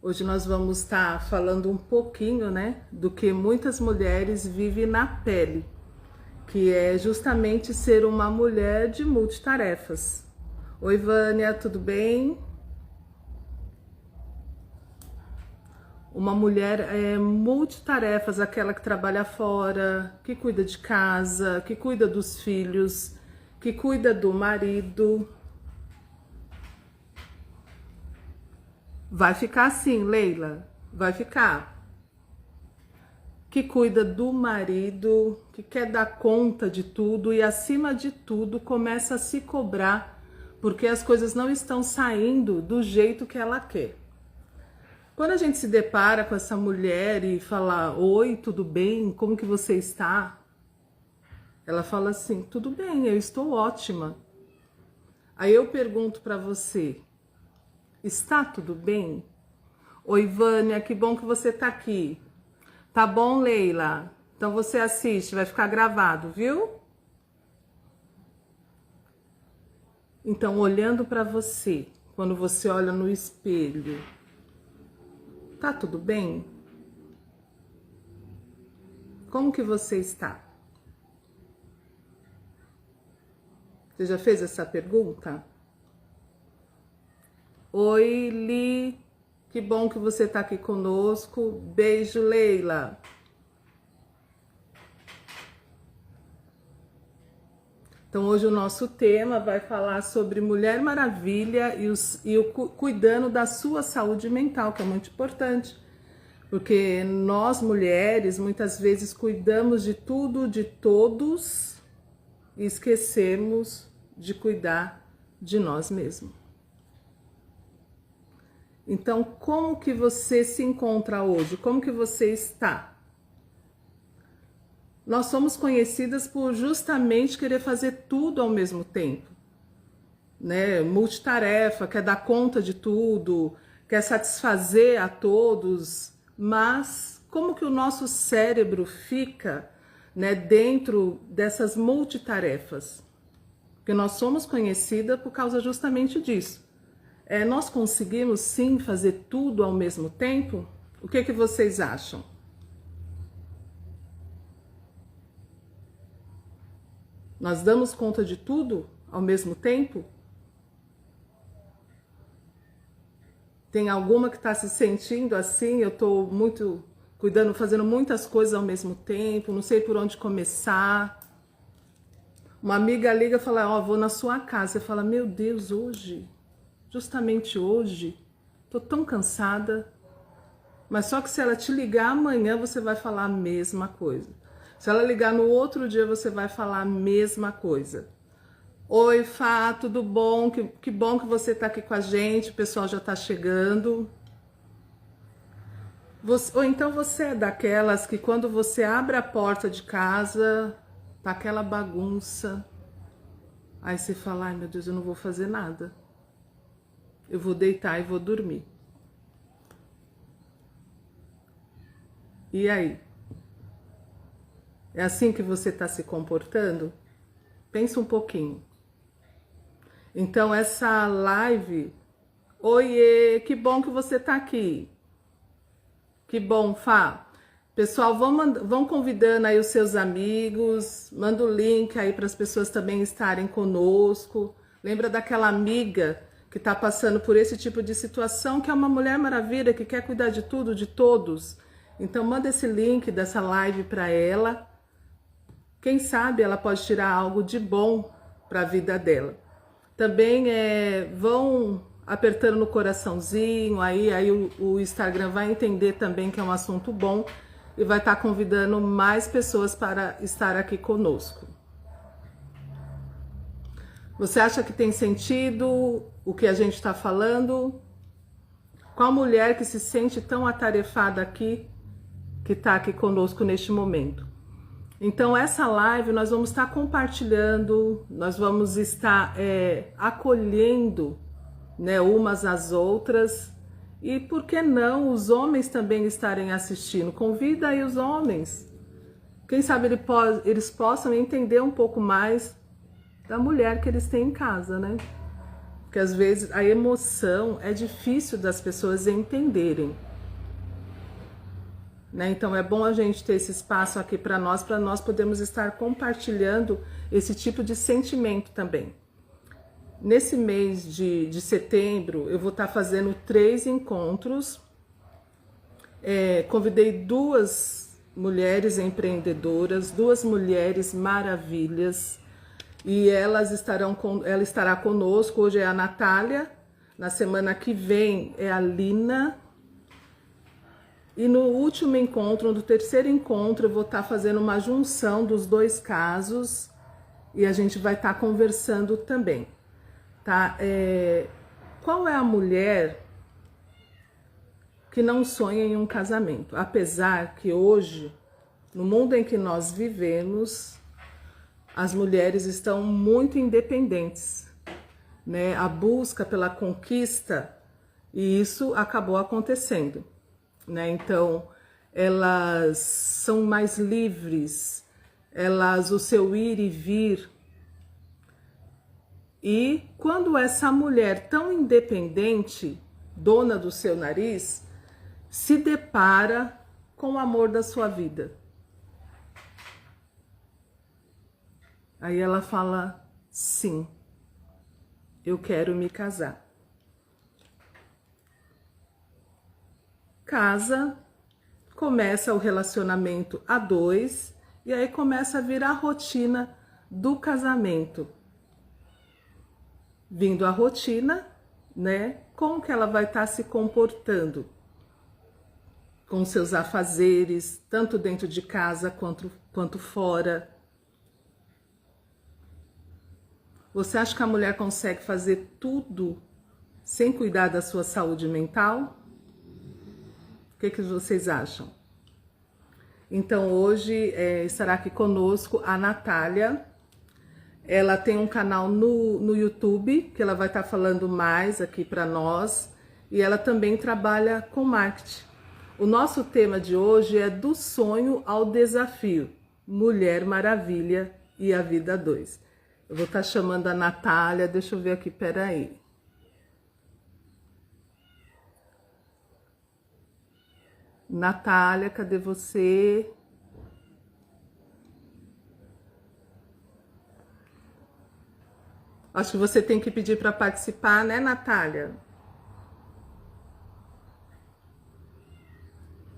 Hoje nós vamos estar falando um pouquinho, né, do que muitas mulheres vivem na pele, que é justamente ser uma mulher de multitarefas. Oi, Vânia, tudo bem? Uma mulher multitarefas, aquela que trabalha fora, que cuida de casa, que cuida dos filhos, que cuida do marido. Vai ficar assim, Leila, vai ficar. Que cuida do marido, que quer dar conta de tudo e, acima de tudo, começa a se cobrar porque as coisas não estão saindo do jeito que ela quer. Quando a gente se depara com essa mulher e fala: oi, tudo bem? Como que você está? Ela fala assim: tudo bem, eu estou ótima. Aí eu pergunto para você: está tudo bem? Oi, Vânia, que bom que você está aqui. Tá bom, Leila? Então você assiste, vai ficar gravado, viu? Então, olhando para você, quando você olha no espelho, tá tudo bem? Como que você está? Você já fez essa pergunta? Oi, Li, que bom que você está aqui conosco. Beijo, Leila. Então, hoje o nosso tema vai falar sobre Mulher Maravilha e o cuidando da sua saúde mental, que é muito importante. Porque nós, mulheres, muitas vezes cuidamos de tudo, de todos, e esquecemos de cuidar de nós mesmos. Então, como que você se encontra hoje? Como que você está? Nós somos conhecidas por justamente querer fazer tudo ao mesmo tempo, né? Multitarefa, quer dar conta de tudo, quer satisfazer a todos, mas como que o nosso cérebro fica, né, dentro dessas multitarefas? Porque nós somos conhecidas por causa justamente disso. Nós conseguimos sim fazer tudo ao mesmo tempo? O que vocês acham? Nós damos conta de tudo ao mesmo tempo? Tem alguma que está se sentindo assim? Eu estou muito cuidando, fazendo muitas coisas ao mesmo tempo, não sei por onde começar. Uma amiga liga e fala: ó, vou na sua casa. Você fala: meu Deus, hoje? Justamente hoje? Tô tão cansada. Mas só que se ela te ligar amanhã, você vai falar a mesma coisa. Se ela ligar no outro dia, você vai falar a mesma coisa. Oi, Fá, tudo bom? Que bom que você está aqui com a gente, o pessoal já está chegando. Ou então você é daquelas que quando você abre a porta de casa, tá aquela bagunça. Aí você fala: ai meu Deus, eu não vou fazer nada. Eu vou deitar e vou dormir. E aí? É assim que você está se comportando? Pensa um pouquinho. Então, essa live... Oiê, que bom que você está aqui. Que bom, Fá. Pessoal, vão convidando aí os seus amigos. Manda o link aí para as pessoas também estarem conosco. Lembra daquela amiga que está passando por esse tipo de situação, que é uma mulher maravilha, que quer cuidar de tudo, de todos. Então, manda esse link dessa live para ela. Quem sabe ela pode tirar algo de bom para a vida dela. Também vão apertando no coraçãozinho, aí o Instagram vai entender também que é um assunto bom e vai estar convidando mais pessoas para estar aqui conosco. Você acha que tem sentido o que a gente está falando? Qual mulher que se sente tão atarefada aqui, que está aqui conosco neste momento? Então, essa live nós vamos estar compartilhando, nós vamos estar acolhendo, né, umas às outras. E por que não os homens também estarem assistindo? Convida aí os homens. Quem sabe eles possam entender um pouco mais da mulher que eles têm em casa, né? Porque às vezes a emoção é difícil das pessoas entenderem, né? Então é bom a gente ter esse espaço aqui para nós podermos estar compartilhando esse tipo de sentimento também. Nesse mês de setembro, eu vou estar fazendo 3 encontros. Convidei 2 mulheres empreendedoras, 2 mulheres maravilhas, e ela estará conosco. Hoje é a Natália, na semana que vem é a Lina, e no último encontro, no terceiro encontro, eu vou estar fazendo uma junção dos 2 casos, e a gente vai estar conversando também, tá? Qual é a mulher que não sonha em um casamento? Apesar que hoje, no mundo em que nós vivemos, as mulheres estão muito independentes, né? A busca pela conquista, e isso acabou acontecendo, né? Então, elas são mais livres, o seu ir e vir. E quando essa mulher tão independente, dona do seu nariz, se depara com o amor da sua vida, aí ela fala: sim, eu quero me casar. Casa, começa o relacionamento a 2, e aí começa a vir a rotina do casamento. Vindo a rotina, né? Como que ela vai estar se comportando com seus afazeres, tanto dentro de casa quanto fora. Você acha que a mulher consegue fazer tudo sem cuidar da sua saúde mental? O que vocês acham? Então hoje estará aqui conosco a Natália. Ela tem um canal no YouTube, que ela vai estar falando mais aqui para nós. E ela também trabalha com marketing. O nosso tema de hoje é do sonho ao desafio. Mulher Maravilha e a Vida 2. Eu vou estar chamando a Natália, deixa eu ver aqui, peraí. Natália, cadê você? Acho que você tem que pedir para participar, né, Natália?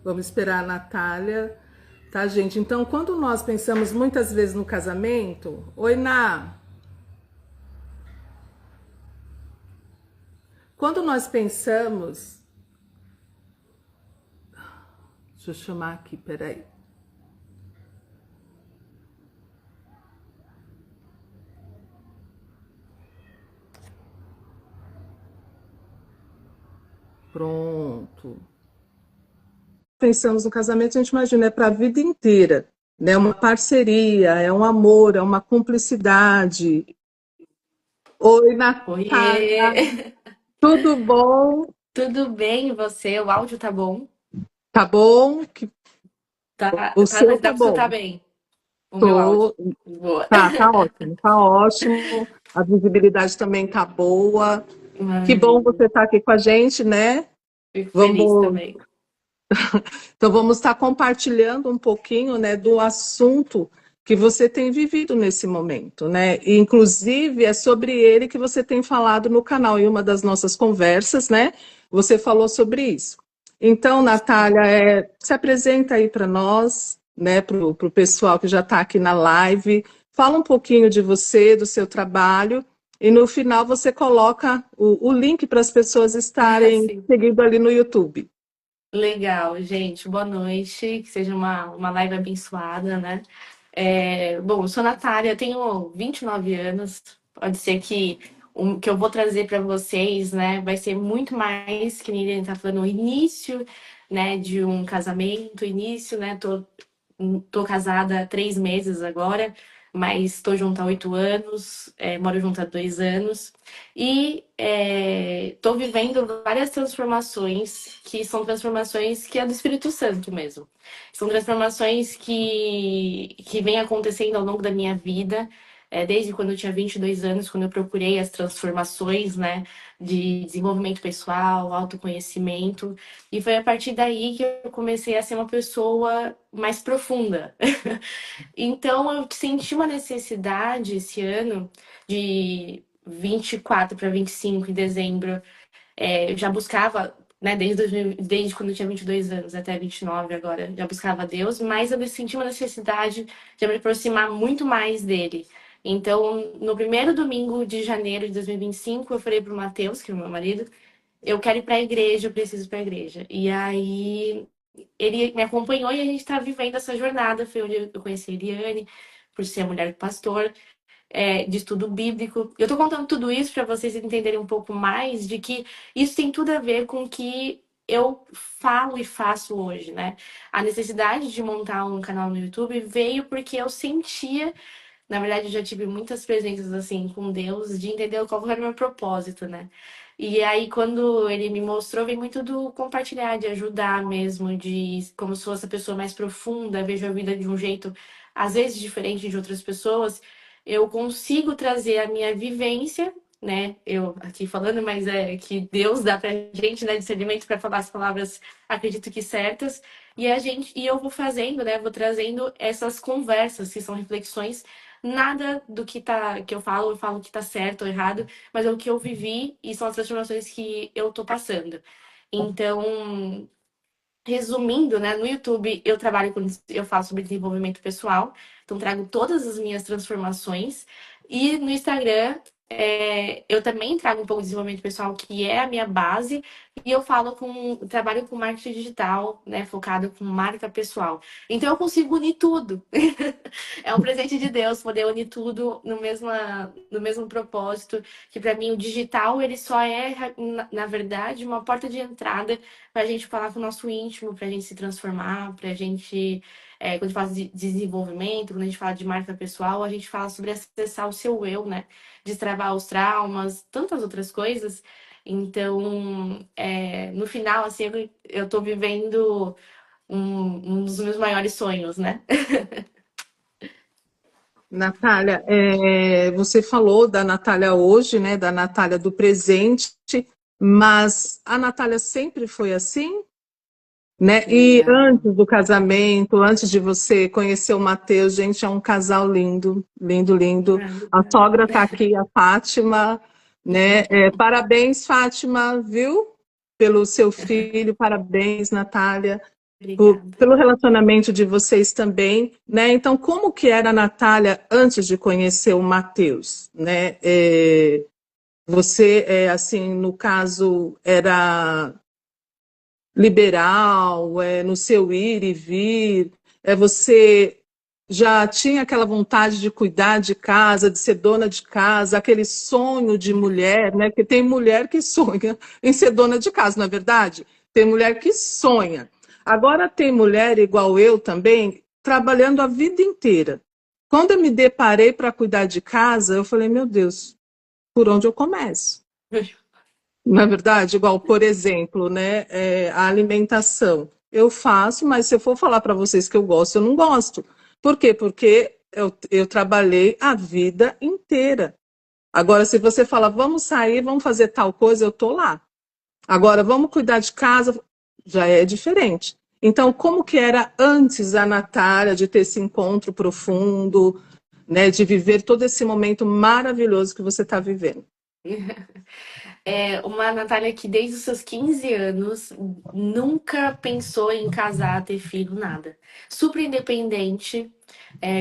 Vamos esperar a Natália, tá, gente? Então, quando nós pensamos muitas vezes no casamento... Oi, Ná! Quando nós pensamos... Deixa eu chamar aqui, peraí. Pronto. Pensamos no casamento, a gente imagina, é para a vida inteira, né? Uma parceria, é um amor, é uma cumplicidade. Oi, Oiê! Natália, tudo bom? Tudo bem, e você? O áudio tá bom? Tá bom? Tá, O tá, seu dá tá pra escutar bom? bem o meu áudio. Tô, Boa. tá ótimo, tá ótimo. A visibilidade também tá boa. Que bom você Maravilha. estar aqui com a gente, né? Fico feliz Vamos, também. então vamos estar compartilhando um pouquinho, né, do assunto que você tem vivido nesse momento, né? E, inclusive é sobre ele que você tem falado no canal, em uma das nossas conversas, né? Você falou sobre isso. Então, Natália, se apresenta aí para nós, né, para o pessoal que já está aqui na live. Fala um pouquinho de você, do seu trabalho, e no final você coloca o link para as pessoas estarem Assim, seguindo ali no YouTube. legal, gente. Boa noite. Que seja uma live abençoada, né? Bom, eu sou Natália, tenho 29 anos. Pode ser que o que eu vou trazer para vocês, né, vai ser muito mais que ninguém tá falando, o início, né, de um casamento, início, né, tô casada há 3 meses agora, mas estou junto há 8 anos, moro junto há 2 anos. E estou vivendo várias transformações, que são transformações que é do Espírito Santo mesmo. São transformações que vêm acontecendo ao longo da minha vida. desde quando eu tinha 22 anos, quando eu procurei as transformações, né, de desenvolvimento pessoal, autoconhecimento, e foi a partir daí que eu comecei a ser uma pessoa mais profunda. Então, eu senti uma necessidade esse ano, de 24 para 25 em dezembro, eu já buscava, né, desde quando eu tinha 22 anos até 29 agora, já buscava Deus, mas eu senti uma necessidade de me aproximar muito mais dele. Então, no primeiro domingo de janeiro de 2025, eu falei pro Matheus, que é o meu marido, eu quero ir para a igreja, eu preciso ir para a igreja. E aí ele me acompanhou e a gente está vivendo essa jornada. Foi onde eu conheci a Eliane, por ser mulher do pastor, de estudo bíblico. Eu estou contando tudo isso para vocês entenderem um pouco mais de que isso tem tudo a ver com o que eu falo e faço hoje, né? A necessidade de montar um canal no YouTube veio porque eu sentia, na verdade, eu já tive muitas presenças assim com Deus, de entender qual era o meu propósito, né? E aí, quando ele me mostrou, vem muito do compartilhar, de ajudar mesmo, de como se fosse a pessoa mais profunda, vejo a vida de um jeito, às vezes, diferente de outras pessoas. Eu consigo trazer a minha vivência, né? Eu aqui falando, mas é que Deus dá pra gente, né, discernimento para falar as palavras, acredito que certas. E eu vou fazendo, né? Vou trazendo essas conversas, que são reflexões. Nada do que eu falo que tá certo ou errado, mas é o que eu vivi e são as transformações que eu tô passando. Então, resumindo, né, no YouTube eu falo sobre desenvolvimento pessoal, então trago todas as minhas transformações. E no Instagram, eu também trago um pouco de desenvolvimento pessoal, que é a minha base, e trabalho com marketing digital, né, focado com marca pessoal. Então eu consigo unir tudo. É um presente de Deus poder unir tudo no mesmo propósito, que para mim o digital ele só é, na verdade, uma porta de entrada para a gente falar com o nosso íntimo, para a gente se transformar, para a gente, quando a gente fala de desenvolvimento, quando a gente fala de marca pessoal, a gente fala sobre acessar o seu eu, né? Destravar os traumas, tantas outras coisas. Então, no final, assim, eu tô vivendo um dos meus maiores sonhos, né? Natália, você falou da Natália hoje, né? Da Natália do presente, mas a Natália sempre foi assim, né? E Não. antes do casamento, antes de você conhecer o Matheus, gente, é um casal lindo, lindo, lindo. Ah, A obrigada. sogra está aqui, a Fátima, né? Parabéns, Fátima, viu? Pelo seu filho, parabéns, Natália Obrigada. pelo relacionamento de vocês também, né? Então, como que era a Natália antes de conhecer o Matheus, né? Você, assim, no caso, era liberal, no seu ir e vir, você já tinha aquela vontade de cuidar de casa, de ser dona de casa, aquele sonho de mulher, né? Porque tem mulher que sonha em ser dona de casa, não é verdade? Tem mulher que sonha. Agora tem mulher igual eu também, trabalhando a vida inteira. Quando eu me deparei para cuidar de casa, eu falei, meu Deus, por onde eu começo? Na verdade, igual, por exemplo, né, a alimentação. Eu faço, mas se eu for falar para vocês que eu gosto, eu não gosto. Por quê? Porque eu trabalhei a vida inteira. Agora, se você fala, vamos sair, vamos fazer tal coisa, eu tô lá. Agora, vamos cuidar de casa, já é diferente. Então, como que era antes a Natália de ter esse encontro profundo, né, de viver todo esse momento maravilhoso que você está vivendo? É uma Natália que desde os seus 15 anos nunca pensou em casar, ter filho, nada. Super independente.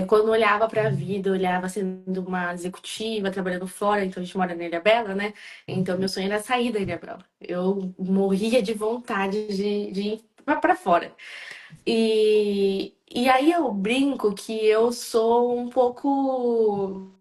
Quando olhava para a vida, olhava sendo uma executiva, trabalhando fora, então a gente mora na Ilha Bela, né? Então meu sonho era sair da Ilha Bela. Eu morria de vontade de ir para fora. E aí eu brinco que eu sou um pouco.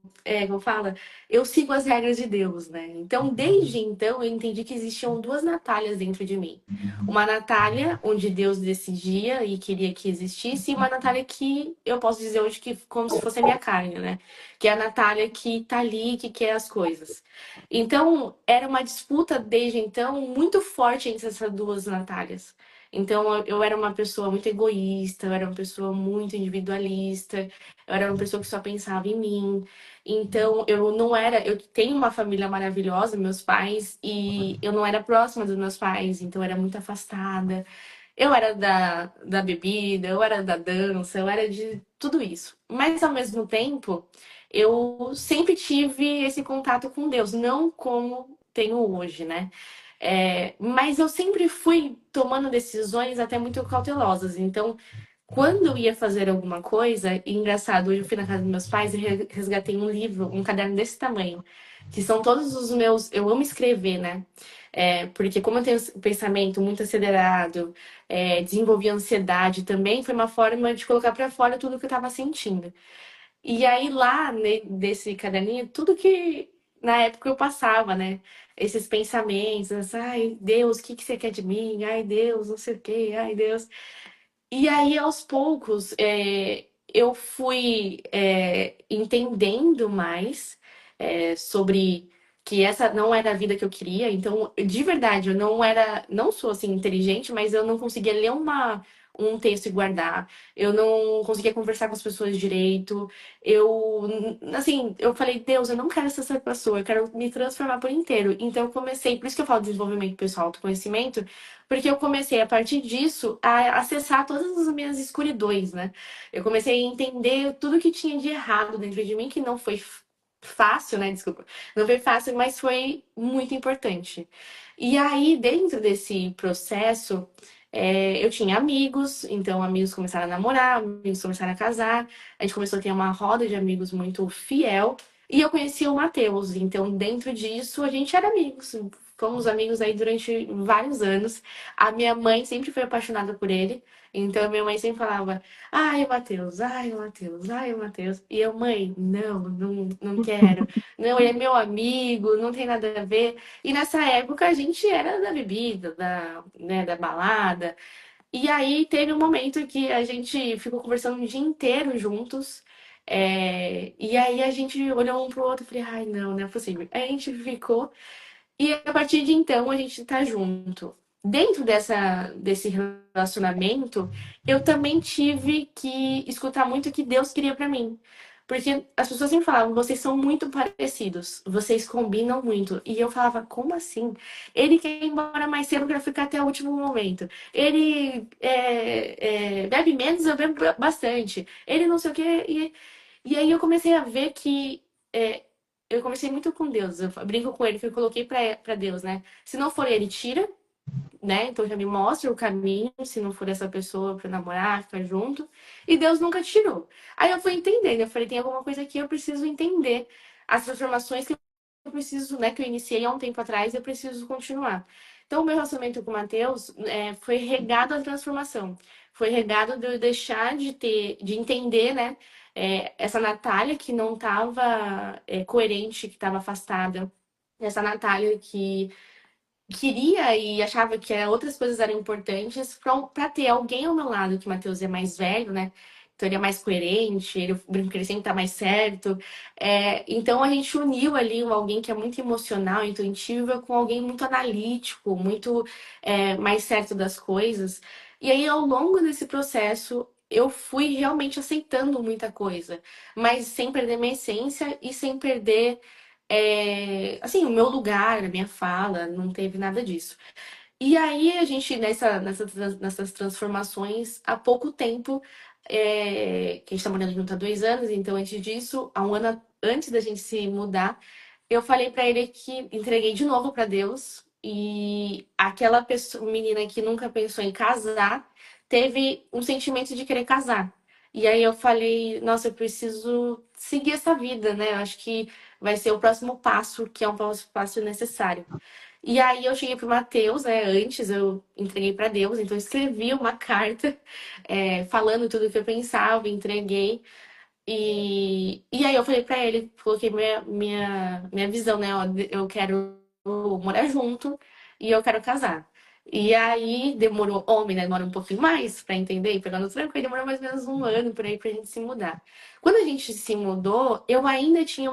Como fala? Eu sigo as regras de Deus, né? Então, desde então, eu entendi que existiam duas Natálias dentro de mim. Uma Natália, onde Deus decidia e queria que existisse, e uma Natália que eu posso dizer hoje que como se fosse a minha carne, né? Que é a Natália que tá ali, que quer as coisas. Então, era uma disputa desde então muito forte entre essas duas Natálias. Então eu era uma pessoa muito egoísta, eu era uma pessoa muito individualista, eu era uma pessoa que só pensava em mim. Então eu não era, eu tenho uma família maravilhosa, meus pais, e eu não era próxima dos meus pais, então eu era muito afastada. Eu era da bebida, eu era da dança, eu era de tudo isso. Mas ao mesmo tempo, eu sempre tive esse contato com Deus, não como tenho hoje, né? Mas eu sempre fui tomando decisões até muito cautelosas. Então, quando eu ia fazer alguma coisa, e engraçado, hoje eu fui na casa dos meus pais e resgatei um livro, um caderno desse tamanho, que são todos os meus. Eu amo escrever, né? Porque como eu tenho esse pensamento muito acelerado, desenvolvi ansiedade também, foi uma forma de colocar para fora tudo que eu estava sentindo. E aí lá desse caderninho, tudo que na época eu passava, né? Esses pensamentos, ai Deus, o que que você quer de mim? Ai Deus, não sei o quê, ai Deus. E aí, aos poucos, eu fui entendendo mais sobre que essa não era a vida que eu queria. Então, de verdade, eu não era, não sou assim inteligente, mas eu não conseguia ler um texto e guardar. Eu não conseguia conversar com as pessoas direito. Assim, eu falei, Deus, eu não quero ser essa pessoa, eu quero me transformar por inteiro. Então, eu comecei, por isso que eu falo de desenvolvimento pessoal, autoconhecimento, porque eu comecei, a partir disso, a acessar todas as minhas escuridões, né? Eu comecei a entender tudo que tinha de errado dentro de mim, que não foi fácil, né? Desculpa. Não foi fácil, mas foi muito importante. E aí, dentro desse processo, eu tinha amigos, então amigos começaram a namorar, amigos começaram a casar, a gente começou a ter uma roda de amigos muito fiel. E eu conheci o Matheus, então dentro disso a gente era amigos, fomos amigos aí durante vários anos. A minha mãe sempre foi apaixonada por ele. Então, minha mãe sempre falava: ai, o Matheus, ai, o Matheus, ai, o Matheus. E eu, mãe, não quero. Não, ele é meu amigo, não tem nada a ver. E nessa época a gente era da bebida, da balada. E aí teve um momento que a gente ficou conversando o dia inteiro juntos. E aí a gente olhou um pro outro e falei: ai, não é possível. Aí a gente ficou. E a partir de então a gente tá junto. Dentro desse relacionamento, eu também tive que escutar muito o que Deus queria pra mim. Porque as pessoas sempre falavam, vocês são muito parecidos, vocês combinam muito. E eu falava, como assim? Ele quer ir embora mais cedo para ficar até o último momento. Ele bebe menos, eu bebo bastante. Ele não sei o quê. E aí eu comecei a ver que é, eu comecei muito com Deus. Eu brinco com ele que eu coloquei pra Deus, né? Se não for ele, tira, né? Então já me mostra o caminho, se não for essa pessoa pra namorar, ficar junto. E Deus nunca tirou. Aí eu fui entendendo, eu falei, tem alguma coisa aqui, eu preciso entender. As transformações que eu preciso, né, que eu iniciei há um tempo atrás, eu preciso continuar. Então, o meu relacionamento com o Matheus foi regado à transformação. Foi regado de eu deixar de entender, né, essa Natália que não estava coerente, que estava afastada. Essa Natália que queria e achava que outras coisas eram importantes para ter alguém ao meu lado, que o Matheus é mais velho, né? Então ele é mais coerente, ele, eu brinco que ele sempre tá mais certo. Então a gente uniu ali alguém que é muito emocional, intuitiva, com alguém muito analítico, muito mais certo das coisas. E aí, ao longo desse processo, eu fui realmente aceitando muita coisa, mas sem perder minha essência e sem perder assim, o meu lugar, a minha fala, não teve nada disso. E aí a gente, nessas transformações, há pouco tempo, que a gente tá morando junto há 2 anos, então antes disso, há um ano antes da gente se mudar, eu falei pra ele que entreguei de novo pra Deus e aquela pessoa, menina que nunca pensou em casar, teve um sentimento de querer casar. E aí eu falei, nossa, eu preciso seguir essa vida, né? Eu acho que vai ser o próximo passo, que é um passo necessário. E aí eu cheguei pro Matheus, né? Antes eu entreguei para Deus, então eu escrevi uma carta falando tudo o que eu pensava, entreguei. E aí eu falei pra ele, coloquei minha visão, né? Ó, eu quero morar junto e eu quero casar. E aí demorou, homem, né? Demora um pouquinho mais pra entender, e pegando tranquilo, demorou mais ou menos um ano por aí pra gente se mudar. Quando a gente se mudou, eu ainda tinha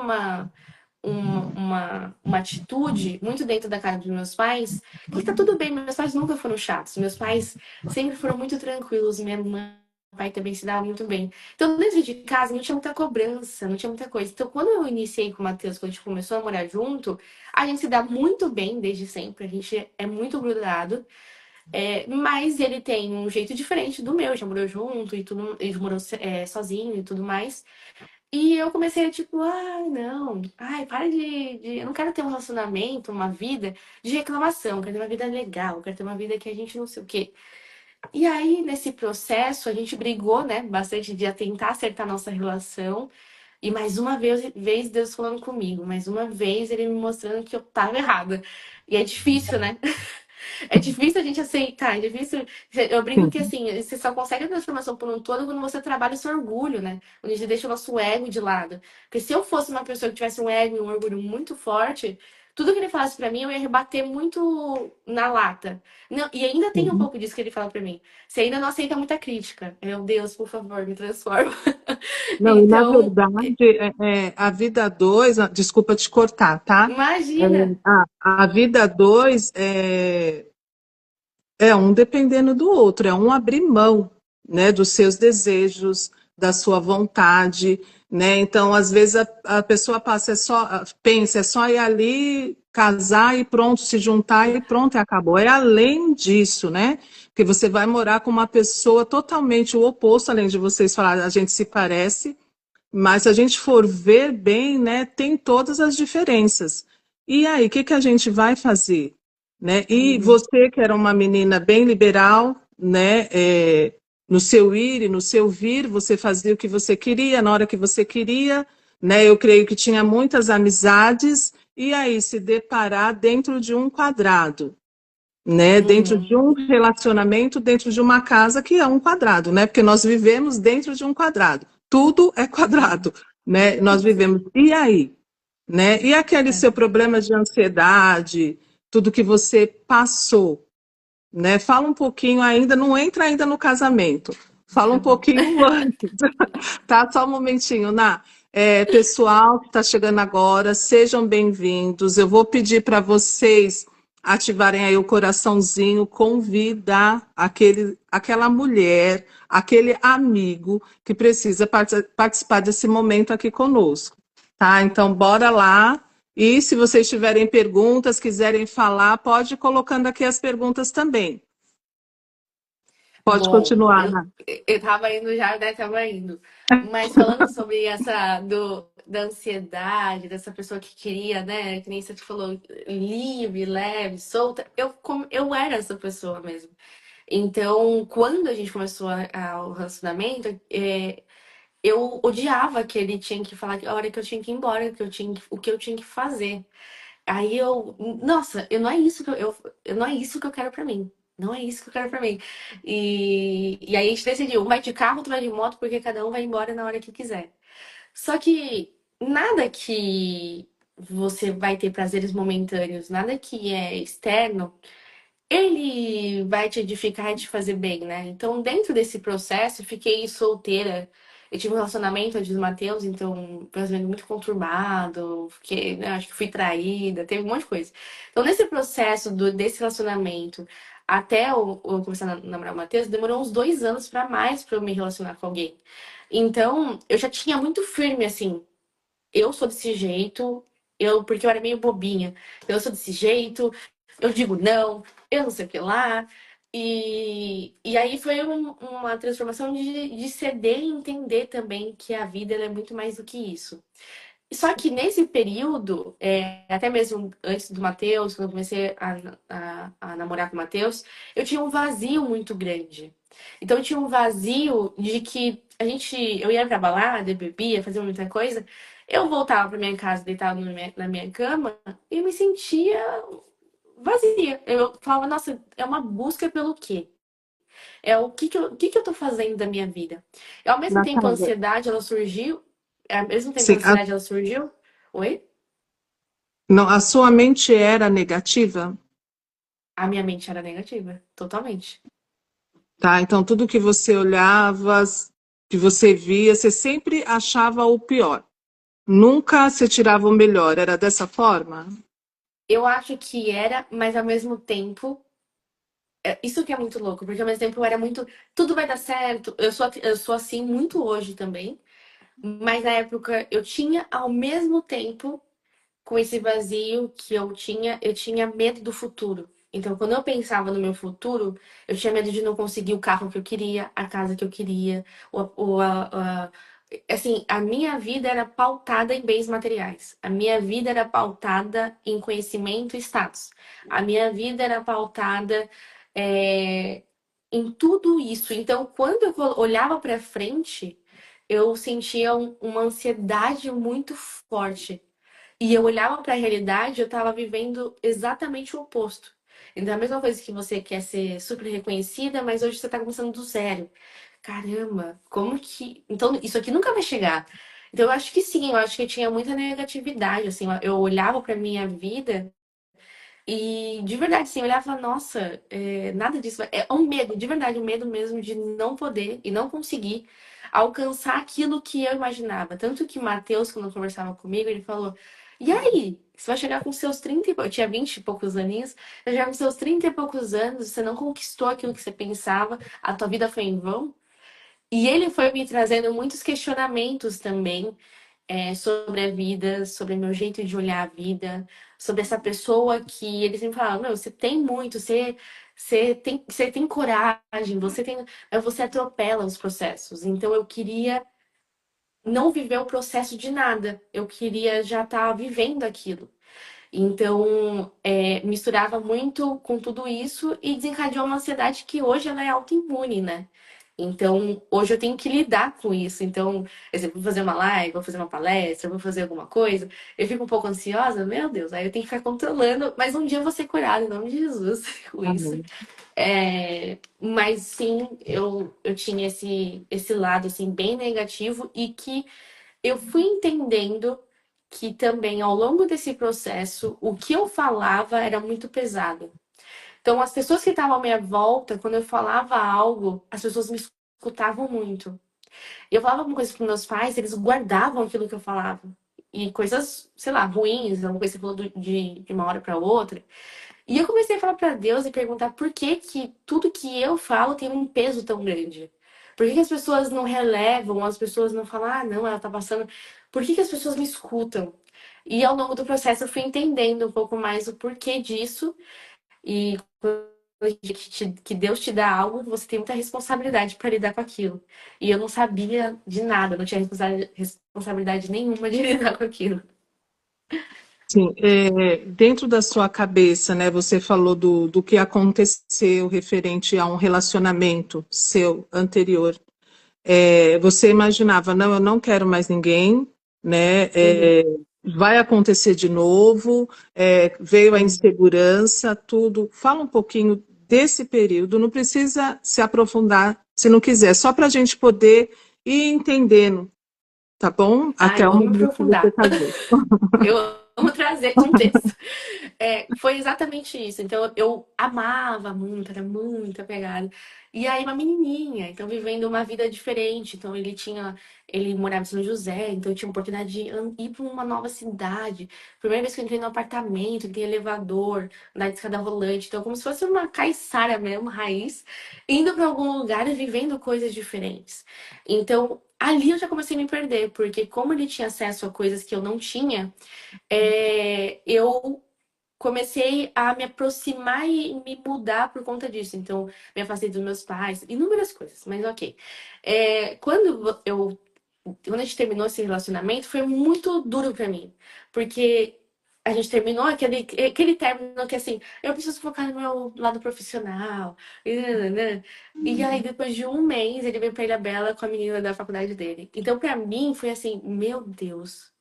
uma atitude muito dentro da casa dos meus pais, que tá tudo bem, meus pais nunca foram chatos, meus pais sempre foram muito tranquilos, minha mãe e meu pai também se davam muito bem. Então, dentro de casa, não tinha muita cobrança, não tinha muita coisa. Então, quando eu iniciei com o Matheus, quando a gente começou a morar junto, a gente se dá muito bem desde sempre, a gente é muito grudado. Mas ele tem um jeito diferente do meu, já morou junto e tudo, ele morou sozinho e tudo mais. E eu comecei a tipo, ai, não, ai, para eu não quero ter um relacionamento, uma vida de reclamação, eu quero ter uma vida legal, eu quero ter uma vida que a gente não sei o quê. E aí, nesse processo, a gente brigou, né, bastante de tentar acertar nossa relação. E mais uma vez Deus falando comigo, mais uma vez ele me mostrando que eu tava errada. E é difícil, né? É difícil a gente aceitar, é difícil. Eu brinco que Sim. assim, você só consegue a transformação por um todo quando você trabalha o seu orgulho, né? Quando a gente deixa o nosso ego de lado. Porque se eu fosse uma pessoa que tivesse um ego e um orgulho muito forte, tudo que ele falasse pra mim, eu ia rebater muito na lata. Não, e ainda tem um Sim. pouco disso que ele fala pra mim. Você ainda não aceita muita crítica. Meu Deus, por favor, me transforma. Não, e na Então, verdade, a vida dois, desculpa te cortar, tá? É, imagina. a vida dois é um dependendo do outro, é um abrir mão, né, dos seus desejos, da sua vontade, né? Então, às vezes a pessoa pensa, é só ir ali, casar e pronto, se juntar e pronto, e acabou. É além disso, né? Porque você vai morar com uma pessoa totalmente o oposto, além de vocês falarem, a gente se parece, mas se a gente for ver bem, né, tem todas as diferenças. E aí, o que que a gente vai fazer? Né? E Uhum. você, que era uma menina bem liberal, né, no seu ir e no seu vir, você fazia o que você queria, na hora que você queria, né? Eu creio que tinha muitas amizades, e aí se deparar dentro de um quadrado, né? Dentro de Uhum. um relacionamento, dentro de uma casa que é um quadrado, né? Porque nós vivemos dentro de um quadrado. Tudo é quadrado, né? Nós vivemos. E aí, né? E aquele É. seu problema de ansiedade, tudo que você passou, né? Fala um pouquinho ainda, não entra ainda no casamento. Fala Tá um bom. pouquinho antes, tá? Só um momentinho, Ná. Pessoal que está chegando agora, sejam bem-vindos. Eu vou pedir para vocês ativarem aí o coraçãozinho, convidar aquela mulher, aquele amigo que precisa participar desse momento aqui conosco, tá? Então, bora lá. E se vocês tiverem perguntas, quiserem falar, pode ir colocando aqui as perguntas também. Pode Bom, continuar, eu, Ná. eu tava indo já, né? Tava indo. Mas falando sobre da ansiedade, dessa pessoa que queria, né? Que nem você falou, livre, leve, solta. Eu era essa pessoa mesmo. Então, quando a gente começou o relacionamento, eu odiava que ele tinha que falar a hora que eu tinha que ir embora, o que eu tinha que fazer. Aí nossa, eu não é isso que eu não é isso que eu quero pra mim. Não é isso que eu quero pra mim. E aí a gente decidiu, um vai de carro, outro vai de moto, porque cada um vai embora na hora que quiser. Só que nada que você vai ter prazeres momentâneos, nada que é externo, ele vai te edificar e te fazer bem, né? Então, dentro desse processo, eu fiquei solteira. Eu tive um relacionamento antes do Matheus, então, um relacionamento muito conturbado, fiquei, né, acho que fui traída, teve um monte de coisa. Então, nesse processo desse relacionamento, até eu começar a namorar o Matheus, demorou uns 2 anos pra mais pra eu me relacionar com alguém. Então, eu já tinha muito firme, assim, eu sou desse jeito, porque eu era meio bobinha. Eu sou desse jeito, eu digo não, eu não sei o que lá. E aí foi uma transformação de ceder e entender também que a vida ela é muito mais do que isso. Só que nesse período, até mesmo antes do Matheus, quando eu comecei a namorar com o Matheus, eu tinha um vazio muito grande. Então eu tinha um vazio de que eu ia pra balada, bebia, fazia muita coisa, eu voltava pra minha casa, deitava na minha cama e me sentia vazia. Eu falava, nossa, é uma busca pelo quê? É o que que eu tô fazendo da minha vida? E ao mesmo tempo a Natália, ansiedade, ela surgiu, ao mesmo tempo a sim, ansiedade, ela surgiu. Oi? não, a sua mente era negativa, A minha mente era negativa, totalmente. tá? Então, tudo que você olhava, que você via, você sempre achava o pior. Nunca se tirava o melhor, era dessa forma? Eu acho que era, mas ao mesmo tempo, isso que é muito louco, porque ao mesmo tempo eu era muito, tudo vai dar certo. Eu sou assim muito hoje também, mas na época eu tinha ao mesmo tempo com esse vazio que eu tinha medo do futuro. Então, quando eu pensava no meu futuro, eu tinha medo de não conseguir o carro que eu queria, a casa que eu queria, assim, a minha vida era pautada em bens materiais. A minha vida era pautada em conhecimento e status. A minha vida era pautada, é, em tudo isso. Então, quando eu olhava para frente, eu sentia uma ansiedade muito forte e eu olhava para a realidade, eu estava vivendo exatamente o oposto. Então, é a mesma coisa que você quer ser super reconhecida, mas hoje você está começando do zero. Caramba, como que. Então, isso aqui nunca vai chegar. Então, eu acho que sim, eu acho que tinha muita negatividade, assim. Eu olhava para minha vida e, de verdade, assim, eu olhava e falava, nossa, nada disso. É um medo, de verdade, um medo mesmo de não poder e não conseguir alcançar aquilo que eu imaginava. Tanto que Matheus, quando conversava comigo, ele falou: E aí? Você vai chegar com seus 30 e... Eu tinha 20 e poucos aninhos. Vai chegar com seus 30 e poucos anos, você não conquistou aquilo que você pensava, a tua vida foi em vão? E ele foi me trazendo muitos questionamentos também, sobre a vida, sobre o meu jeito de olhar a vida, sobre essa pessoa que ele sempre falava, meu, você tem muito, você tem coragem, mas você atropela os processos. Então eu queria não viver o processo de nada, eu queria já estar vivendo aquilo. Então, misturava muito com tudo isso e desencadeou uma ansiedade que hoje ela é autoimune, né? Então, hoje eu tenho que lidar com isso. Então, por exemplo, vou fazer uma live, vou fazer uma palestra, vou fazer alguma coisa, eu fico um pouco ansiosa, meu Deus, aí eu tenho que ficar controlando, mas um dia eu vou ser curada, em nome de Jesus, com isso. Amém. Mas sim, eu tinha esse lado, assim, bem negativo e que eu fui entendendo que também ao longo desse processo, o que eu falava era muito pesado. Então, as pessoas que estavam à minha volta, quando eu falava algo, as pessoas me escutavam muito. Eu falava alguma coisa para meus pais, eles guardavam aquilo que eu falava. E coisas, sei lá, ruins, alguma coisa que você falou de uma hora para outra. E eu comecei a falar para Deus e perguntar por que que tudo que eu falo tem um peso tão grande. Por que que as pessoas não relevam, as pessoas não falam, ah, não, ela tá passando. Por que que as pessoas me escutam? E ao longo do processo eu fui entendendo um pouco mais o porquê disso. E quando que Deus te dá algo, você tem muita responsabilidade para lidar com aquilo. E eu não sabia de nada, não tinha responsabilidade nenhuma de lidar com aquilo. Sim, dentro da sua cabeça, né, você falou do que aconteceu referente a um relacionamento seu anterior. Você imaginava, não, eu não quero mais ninguém, né? Uhum, Vai acontecer de novo, veio a uhum. insegurança, tudo. Fala um pouquinho desse período, não precisa se aprofundar se não quiser, só para a gente poder ir entendendo, tá bom? Até Ai, o vamos momento que você aprofundar. casou. Eu amo trazer contexto. Foi exatamente isso. Então, eu amava muito, era muito apegada. E aí, uma menininha, então, vivendo uma vida diferente. Então, ele morava em São José, então, eu tinha a oportunidade de ir para uma nova cidade. Primeira vez que eu entrei no apartamento, que tem elevador, andar de escada rolante. Então, como se fosse uma caiçara mesmo, raiz, indo para algum lugar e vivendo coisas diferentes. Então, ali eu já comecei a me perder, porque como ele tinha acesso a coisas que eu não tinha, eu comecei a me aproximar e me mudar por conta disso. Então, me afastei dos meus pais, inúmeras coisas, mas ok. Quando a gente terminou esse relacionamento, foi muito duro pra mim, porque a gente terminou aquele término que assim, eu preciso focar no meu lado profissional, e nananã. E aí, depois de um mês, ele veio pra Ilha Bela com a menina da faculdade dele. Então, pra mim, foi assim, meu Deus.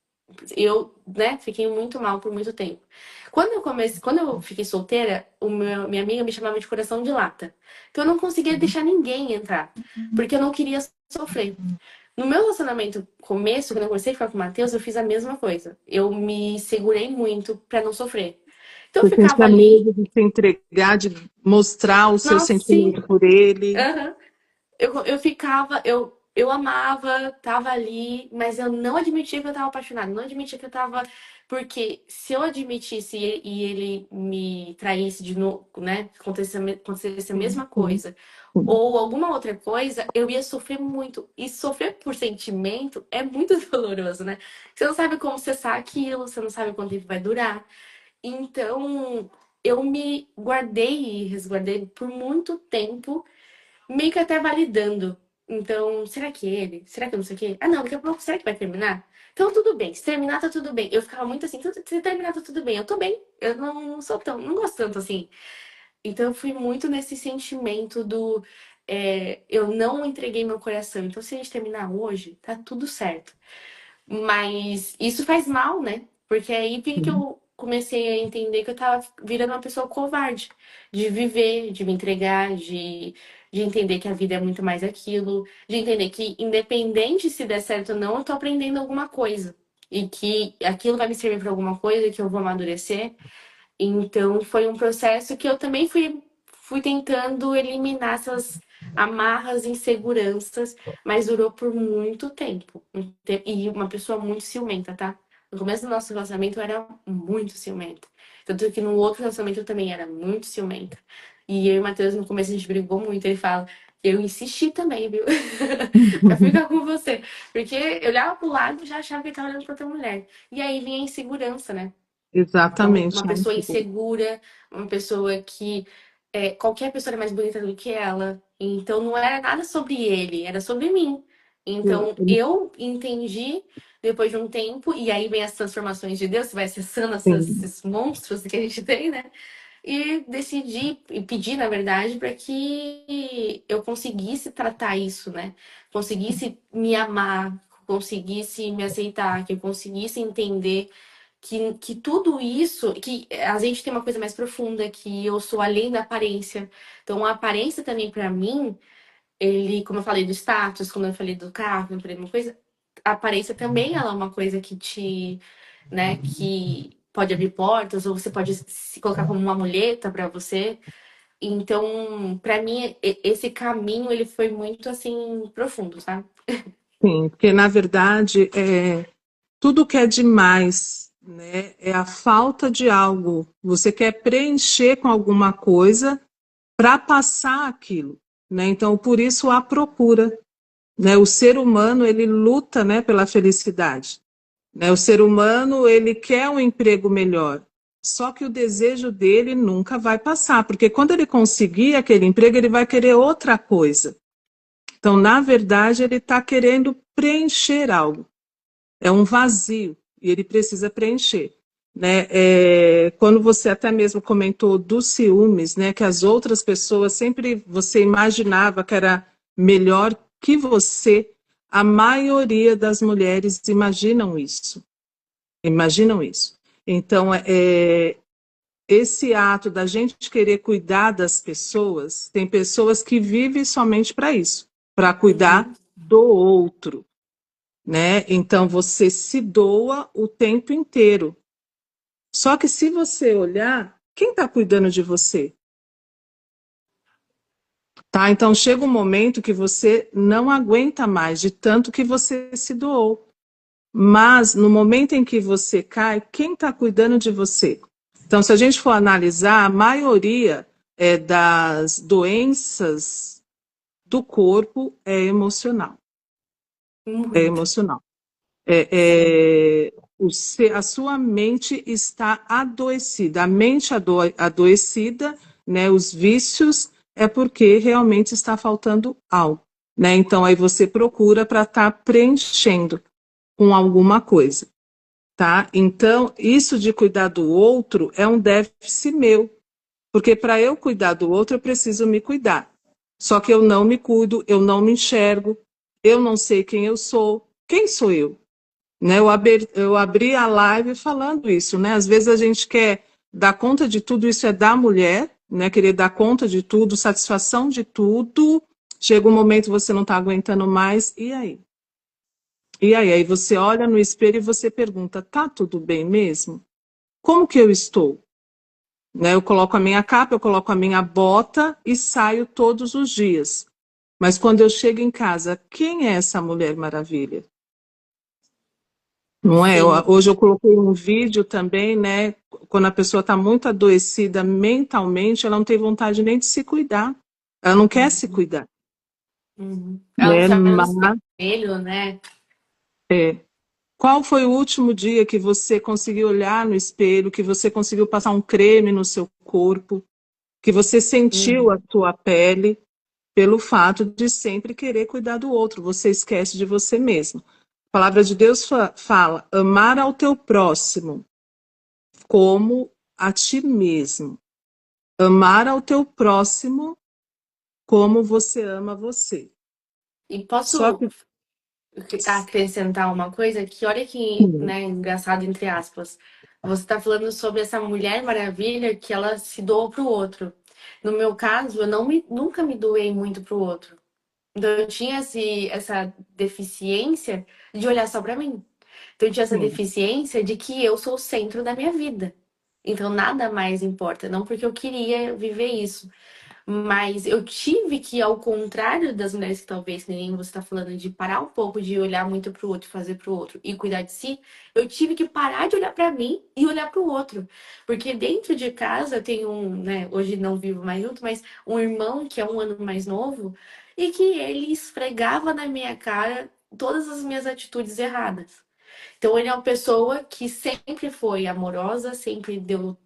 Eu, né, fiquei muito mal por muito tempo. Quando eu fiquei solteira, minha amiga me chamava de coração de lata. Então eu não conseguia deixar ninguém entrar, porque eu não queria sofrer. No meu relacionamento começo, quando eu comecei a ficar com o Matheus, eu fiz a mesma coisa. Eu me segurei muito pra não sofrer. Então eu Você ficava sentia ali, medo de se entregar, de mostrar o seu nossa, sim, sentimento por ele. aham. Eu ficava, eu amava, tava ali, mas eu não admitia que eu tava apaixonada, não admitia que eu tava. Porque se eu admitisse e ele me traísse de novo, né? Acontecesse a Sim, mesma sim, coisa, sim. ou alguma outra coisa, eu ia sofrer muito. E sofrer por sentimento é muito doloroso, né? Você não sabe como cessar aquilo, você não sabe quanto tempo vai durar. Então, eu me guardei e resguardei por muito tempo meio que até validando. Então, será que é ele? Será que eu não sei o quê? Ah, não, daqui a pouco, será que vai terminar? Então, tudo bem. Se terminar, tá tudo bem. Eu ficava muito assim, se terminar, tá tudo bem. Eu tô bem. Eu não sou tão, não gosto tanto assim. Então, eu fui muito nesse sentimento do. Eu não entreguei meu coração. Então, se a gente terminar hoje, tá tudo certo. Mas isso faz mal, né? Porque aí que Sim. eu comecei a entender que eu tava virando uma pessoa covarde, de viver, de me entregar, de entender que a vida é muito mais aquilo, de entender que independente se der certo ou não, eu tô aprendendo alguma coisa. E que aquilo vai me servir para alguma coisa, que eu vou amadurecer. Então foi um processo que eu também fui tentando eliminar essas amarras, inseguranças, mas durou por muito tempo. E uma pessoa muito ciumenta, tá? No começo do nosso relacionamento eu era muito ciumenta. Tanto que no outro relacionamento eu também era muito ciumenta. E eu e o Matheus, no começo, a gente brigou muito. Ele fala, eu insisti também, viu? Pra ficar com você. Porque eu olhava pro lado e já achava que ele tava olhando pra outra mulher. E aí vinha a insegurança, né? Então, Exatamente. uma pessoa insegura, uma pessoa que qualquer pessoa era mais bonita do que ela. Então, não era nada sobre ele, era sobre mim. Então, eu entendi depois de um tempo, e aí vem as transformações de Deus, você vai acessando Sim, esses monstros que a gente tem, né? E decidi, e pedi, na verdade, para que eu conseguisse tratar isso, né? Conseguisse me amar, conseguisse me aceitar, que eu conseguisse entender que tudo isso, que a gente tem uma coisa mais profunda, que eu sou além da aparência. Então, a aparência também, para mim, ele, como eu falei do status, como eu falei do carro, como eu falei de uma coisa, a aparência também ela é uma coisa que te, né, que pode abrir portas, ou você pode se colocar como uma muleta para você. Então, para mim, esse caminho, ele foi muito, assim, profundo, sabe? sim, porque na verdade tudo que é demais, né, é a falta de algo. Você quer preencher com alguma coisa para passar aquilo, né? Então, por isso a procura, né? O ser humano ele luta, né, pela felicidade, né? O ser humano ele quer um emprego melhor. Só que o desejo dele nunca vai passar, porque quando ele conseguir aquele emprego, ele vai querer outra coisa. Então, na verdade, ele está querendo preencher algo. É um vazio e ele precisa preencher. Né? Quando você até mesmo comentou dos ciúmes, né, que as outras pessoas sempre você imaginava que era melhor que você, a maioria das mulheres imaginam isso. Imaginam isso. Então, esse ato da gente querer cuidar das pessoas, tem pessoas que vivem somente para isso, para Uhum. cuidar do outro, né? Então você se doa o tempo inteiro. Só que se você olhar, quem está cuidando de você? Tá? Então chega um momento que você não aguenta mais de tanto que você se doou. Mas no momento em que você cai, quem está cuidando de você? Então, se a gente for analisar, a maioria das doenças do corpo é emocional. É Muito. emocional. A sua mente está adoecida. A mente adoecida, né, os vícios, é porque realmente está faltando algo. Né? Então, aí você procura para estar preenchendo com alguma coisa. Tá? Então, isso de cuidar do outro é um déficit meu. Porque para eu cuidar do outro, eu preciso me cuidar. Só que eu não me cuido, eu não me enxergo, eu não sei quem eu sou. Quem sou eu? Né? Eu abri a live falando isso, né? Às vezes a gente quer dar conta de tudo, isso é da mulher, né? Querer dar conta de tudo, satisfação de tudo. Chega um momento que você não está aguentando mais, e aí? E aí? Aí você olha no espelho e você pergunta: tá tudo bem mesmo? Como que eu estou? Né? Eu coloco a minha capa, eu coloco a minha bota e saio todos os dias. Mas quando eu chego em casa, quem é essa Mulher Maravilha? Não é? Sim. Hoje eu coloquei um vídeo também, né? Quando a pessoa está muito adoecida mentalmente, ela não tem vontade nem de se cuidar. Ela não quer se Uhum. cuidar, Uhum. Ela não né? se olha no Mas espelho, né? qual foi o último dia que você conseguiu olhar no espelho, que você conseguiu passar um creme no seu corpo, que você sentiu a Uhum. sua pele pelo fato de sempre querer cuidar do outro? Você esquece de você mesmo. A palavra de Deus fala: amar ao teu próximo como a ti mesmo. Amar ao teu próximo como você ama você. E Só posso que acrescentar uma coisa que olha que, sim, né, engraçado entre aspas. Você está falando sobre essa Mulher Maravilha que ela se doou para o outro. No meu caso, eu nunca me doei muito para o outro. Então eu tinha essa deficiência de olhar só para mim. Então eu tinha essa sim, deficiência de que eu sou o centro da minha vida. Então nada mais importa, não porque eu queria viver isso, mas eu tive que, ao contrário das mulheres que talvez, que nem você está falando, de parar um pouco de olhar muito pro outro, fazer pro outro e cuidar de si, eu tive que parar de olhar para mim e olhar pro outro. Porque dentro de casa eu tenho né, hoje não vivo mais junto, mas um irmão que é um ano mais novo e que ele esfregava na minha cara todas as minhas atitudes erradas. Então ele é uma pessoa que sempre foi amorosa, sempre deu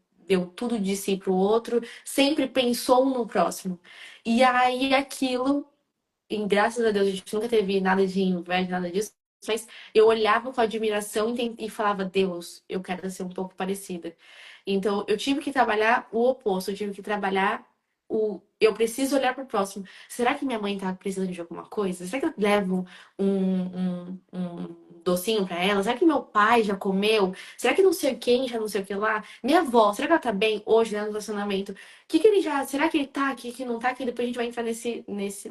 tudo de si pro outro, sempre pensou no próximo. E aí aquilo, e graças a Deus, a gente nunca teve nada de inveja, nada disso, mas eu olhava com admiração e falava, Deus, eu quero ser um pouco parecida. Então eu tive que trabalhar o oposto, eu tive que trabalhar eu preciso olhar para o próximo. Será que minha mãe tá precisando de alguma coisa? Será que eu levo um docinho para ela? Será que meu pai já comeu? Será que não sei quem já não sei o que lá? Minha avó, será que ela tá bem hoje, né, no relacionamento? Que ele já, será que ele tá aqui, que não tá aqui? Depois a gente vai entrar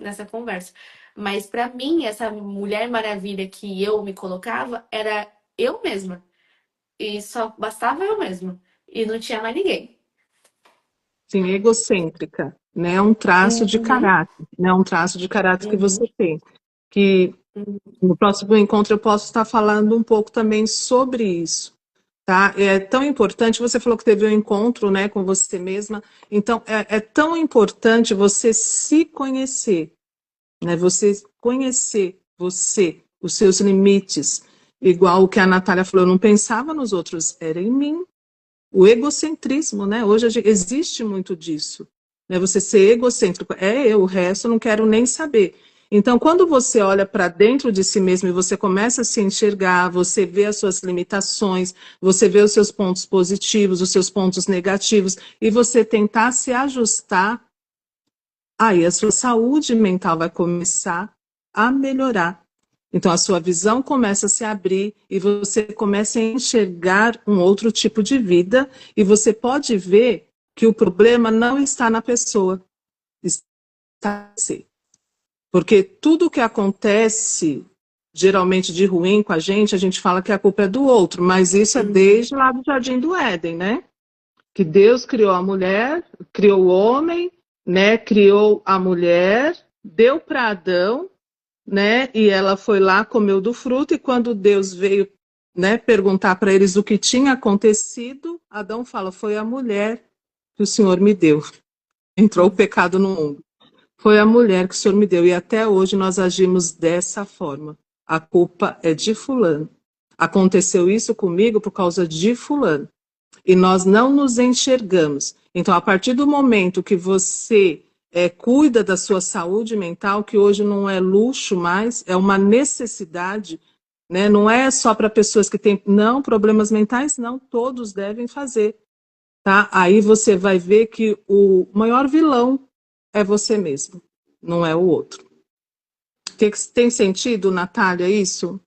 nessa conversa. Mas pra mim, essa Mulher Maravilha que eu me colocava era eu mesma. E só bastava eu mesma. E não tinha mais ninguém. sim, egocêntrica, né? É um traço de Uhum, caráter, né? Um traço de caráter que uhum, você tem. Que uhum. no próximo encontro eu posso estar falando um pouco também sobre isso, tá? É tão importante, você falou que teve um encontro, né, com você mesma, então é tão importante você se conhecer, né? Você conhecer você, os seus limites, igual o que a Natália falou, eu não pensava nos outros, era em mim. O egocentrismo, né? Hoje existe muito disso, né? Você ser egocêntrico, é eu, o resto eu não quero nem saber. Então, quando você olha para dentro de si mesmo e você começa a se enxergar, você vê as suas limitações, você vê os seus pontos positivos, os seus pontos negativos, e você tentar se ajustar, aí a sua saúde mental vai começar a melhorar. Então a sua visão começa a se abrir e você começa a enxergar um outro tipo de vida e você pode ver que o problema não está na pessoa, está em você. Porque tudo que acontece geralmente de ruim com a gente fala que a culpa é do outro, mas isso é Uhum. desde lá do Jardim do Éden, né? Que Deus criou a mulher, criou o homem, né? Criou a mulher, deu para Adão, né? E ela foi lá, comeu do fruto, e quando Deus veio, né, perguntar para eles o que tinha acontecido, Adão fala: foi a mulher que o Senhor me deu. Entrou o pecado no mundo. Foi a mulher que o Senhor me deu. E até hoje nós agimos dessa forma. A culpa é de fulano. Aconteceu isso comigo por causa de fulano e nós não nos enxergamos. Então, a partir do momento que você cuida da sua saúde mental, que hoje não é luxo mais, é uma necessidade, né? Não é só para pessoas que têm, não, problemas mentais, não, todos devem fazer, tá? Aí você vai ver que o maior vilão é você mesmo, não é o outro. Tem sentido, Natália, isso?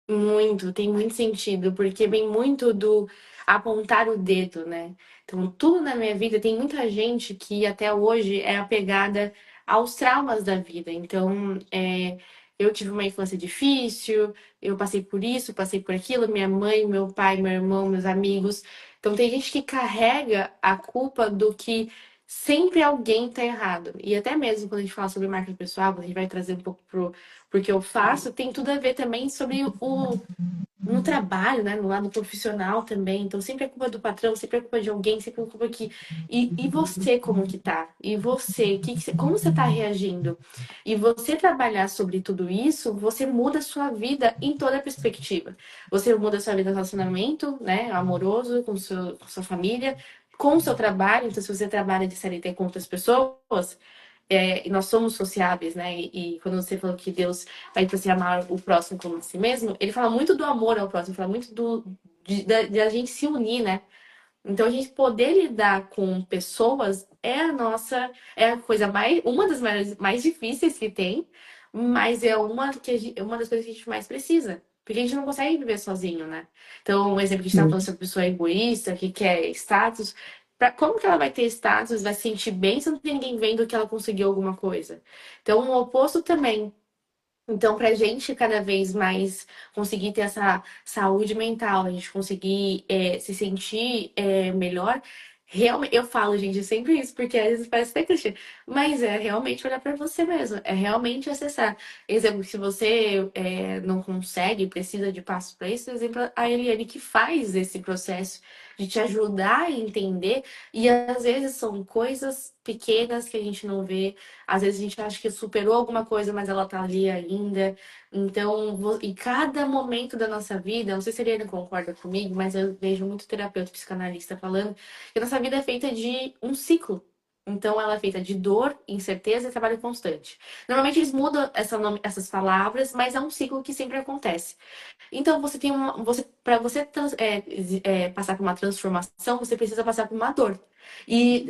Muito, tem muito sentido, porque vem muito do apontar o dedo, né? Então, tudo na minha vida, tem muita gente que até hoje é apegada aos traumas da vida. Então, eu tive uma infância difícil, eu passei por isso, passei por aquilo, minha mãe, meu pai, meu irmão, meus amigos. Então, tem gente que carrega a culpa do que sempre alguém tá errado. E até mesmo quando a gente fala sobre marca pessoal, quando a gente vai trazer um pouco pro que eu faço, tem tudo a ver também sobre no trabalho, né, no lado profissional também. Então, sempre é culpa do patrão, sempre é culpa de alguém, sempre é culpa que. E você, como que tá? E você, como você tá reagindo? E você trabalhar sobre tudo isso, você muda a sua vida em toda a perspectiva. Você muda a sua vida no relacionamento, né, amoroso, com sua família, com o seu trabalho. Então, se você trabalha de CLT com outras pessoas, e nós somos sociáveis, né? E quando você falou que Deus vai você amar o próximo como a si mesmo, ele fala muito do amor ao próximo, fala muito de a gente se unir, né? Então a gente poder lidar com pessoas é a nossa, é a coisa mais, uma das mais difíceis que tem, mas é uma das coisas que a gente mais precisa. Porque a gente não consegue viver sozinho, né? Então, um exemplo que a gente estava falando sobre pessoa egoísta, que quer status. Como que ela vai ter status, vai se sentir bem se não tem ninguém vendo que ela conseguiu alguma coisa? Então, o oposto também. Então, para a gente cada vez mais conseguir ter essa saúde mental, a gente conseguir se sentir melhor, realmente, eu falo, gente, sempre isso, porque às vezes parece até clichê, mas é realmente olhar para você mesmo, é realmente acessar. Exemplo, se você não consegue, precisa de passo para isso, exemplo, a Eliane que faz esse processo de te ajudar a entender, e às vezes são coisas pequenas que a gente não vê. Às vezes a gente acha que superou alguma coisa, mas ela tá ali ainda. Então, em cada momento da nossa vida, não sei se a Eliane concorda comigo, mas eu vejo muito terapeuta psicanalista falando que a nossa vida é feita de um ciclo. Então, ela é feita de dor, incerteza e trabalho constante. Normalmente eles mudam essas palavras, mas é um ciclo que sempre acontece. Então, você tem para você passar por uma transformação, você precisa passar por uma dor. E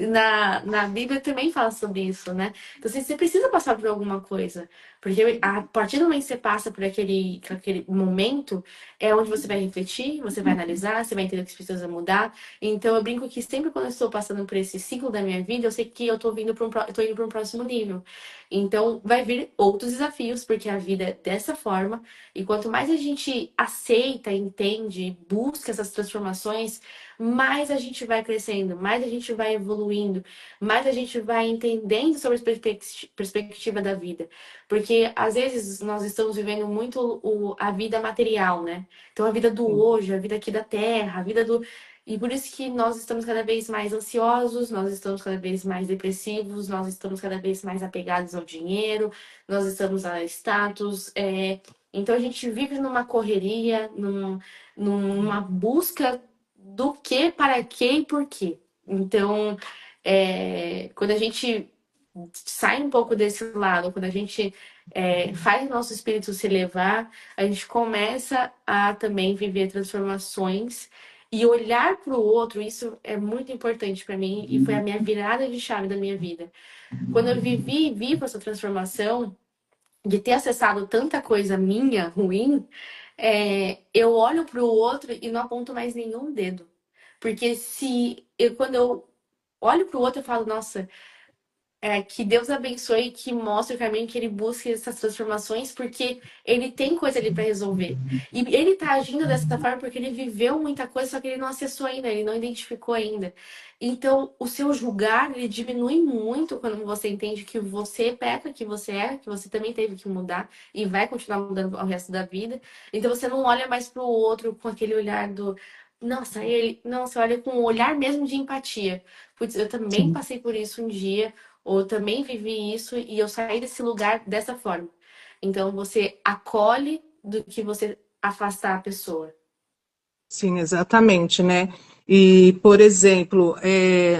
na Bíblia também fala sobre isso, né? Então, assim, você precisa passar por alguma coisa. Porque a partir do momento que você passa por aquele momento, é onde você vai refletir, você vai analisar, você vai entender o que precisa mudar. Então, eu brinco que sempre quando eu estou passando por esse ciclo da minha vida, eu sei que eu estou tô indo para um próximo nível. Então, vai vir outros desafios, porque a vida é dessa forma. E quanto mais a gente aceita, entende, busca essas transformações, mais a gente vai crescendo, mais a gente vai evoluindo, mais a gente vai entendendo sobre a perspectiva da vida. Porque às vezes nós estamos vivendo muito a vida material, né? Então a vida do hoje, a vida aqui da terra, a vida do. E por isso que nós estamos cada vez mais ansiosos, nós estamos cada vez mais depressivos, nós estamos cada vez mais apegados ao dinheiro, nós estamos a status. Então a gente vive numa correria, numa busca do que, para quê e por quê. Então, quando a gente sai um pouco desse lado, quando a gente faz o nosso espírito se elevar, a gente começa a também viver transformações e olhar para o outro. Isso é muito importante para mim e foi a minha virada de chave da minha vida. Quando eu vivo essa transformação, de ter acessado tanta coisa minha, ruim, eu olho para o outro e não aponto mais nenhum dedo. Porque quando eu olho para o outro, eu falo, nossa, que Deus abençoe e que mostre o caminho, que ele busque essas transformações, porque ele tem coisa ali para resolver. E ele tá agindo dessa forma porque ele viveu muita coisa, só que ele não acessou ainda, ele não identificou ainda. Então, o seu julgar, ele diminui muito quando você entende que você peca, que você erra, que você também teve que mudar e vai continuar mudando ao resto da vida. Então, você não olha mais para o outro com aquele olhar do. Nossa, ele. Não, você olha com um olhar mesmo de empatia. Putz, eu também Sim. passei por isso um dia, ou eu também vivi isso e eu saí desse lugar dessa forma. Então você acolhe do que você afastar a pessoa. Sim, exatamente, né? E, por exemplo,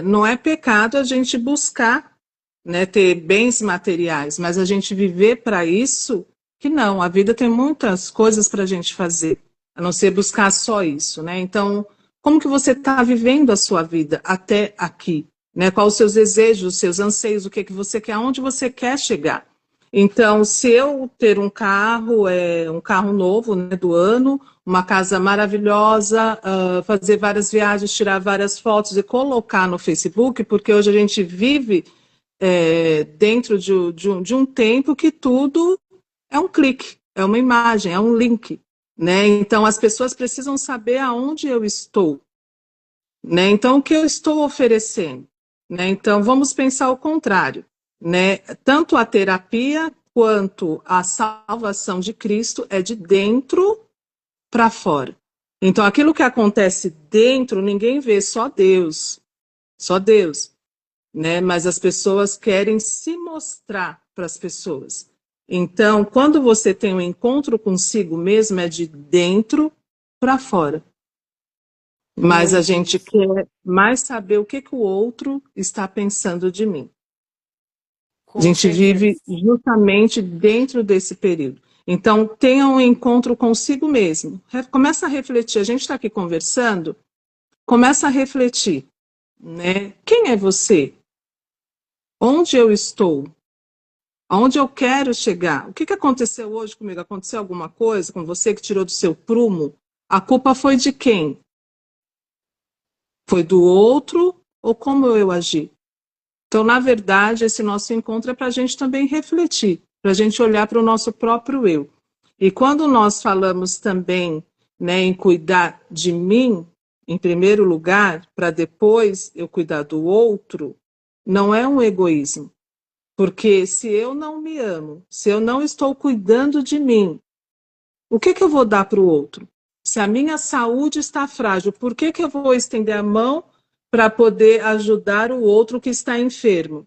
não é pecado a gente buscar, né, ter bens materiais, mas a gente viver para isso, que não, a vida tem muitas coisas para a gente fazer, a não ser buscar só isso, né? Então, como que você está vivendo a sua vida até aqui, né? Quais os seus desejos, os seus anseios, o que que você quer, aonde você quer chegar? Então, se eu ter um carro novo, né, do ano, uma casa maravilhosa, fazer várias viagens, tirar várias fotos e colocar no Facebook, porque hoje a gente vive dentro de um tempo que tudo é um clique, é uma imagem, é um link, né? Então as pessoas precisam saber aonde eu estou, né? Então o que eu estou oferecendo, né? Então, vamos pensar o contrário, né? Tanto a terapia quanto a salvação de Cristo é de dentro para fora. Então, aquilo que acontece dentro, ninguém vê, só Deus, né? Mas as pessoas querem se mostrar para as pessoas. Então, quando você tem um encontro consigo mesmo, é de dentro para fora. Mas a Muito gente isso. quer mais saber o que, que o outro está pensando de mim. A Com gente certeza. vive justamente dentro desse período. Então, tenha um encontro consigo mesmo. Começa a refletir. A gente está aqui conversando, começa a refletir, né? Quem é você? Onde eu estou? Aonde eu quero chegar? O que, que aconteceu hoje comigo? Aconteceu alguma coisa com você que tirou do seu prumo? A culpa foi de quem? Foi do outro ou como eu agi? Então, na verdade, esse nosso encontro é para a gente também refletir, para a gente olhar para o nosso próprio eu. E quando nós falamos também, né, em cuidar de mim, em primeiro lugar, para depois eu cuidar do outro, não é um egoísmo. Porque se eu não me amo, se eu não estou cuidando de mim, o que, que eu vou dar para o outro? Se a minha saúde está frágil, por que, que eu vou estender a mão para poder ajudar o outro que está enfermo?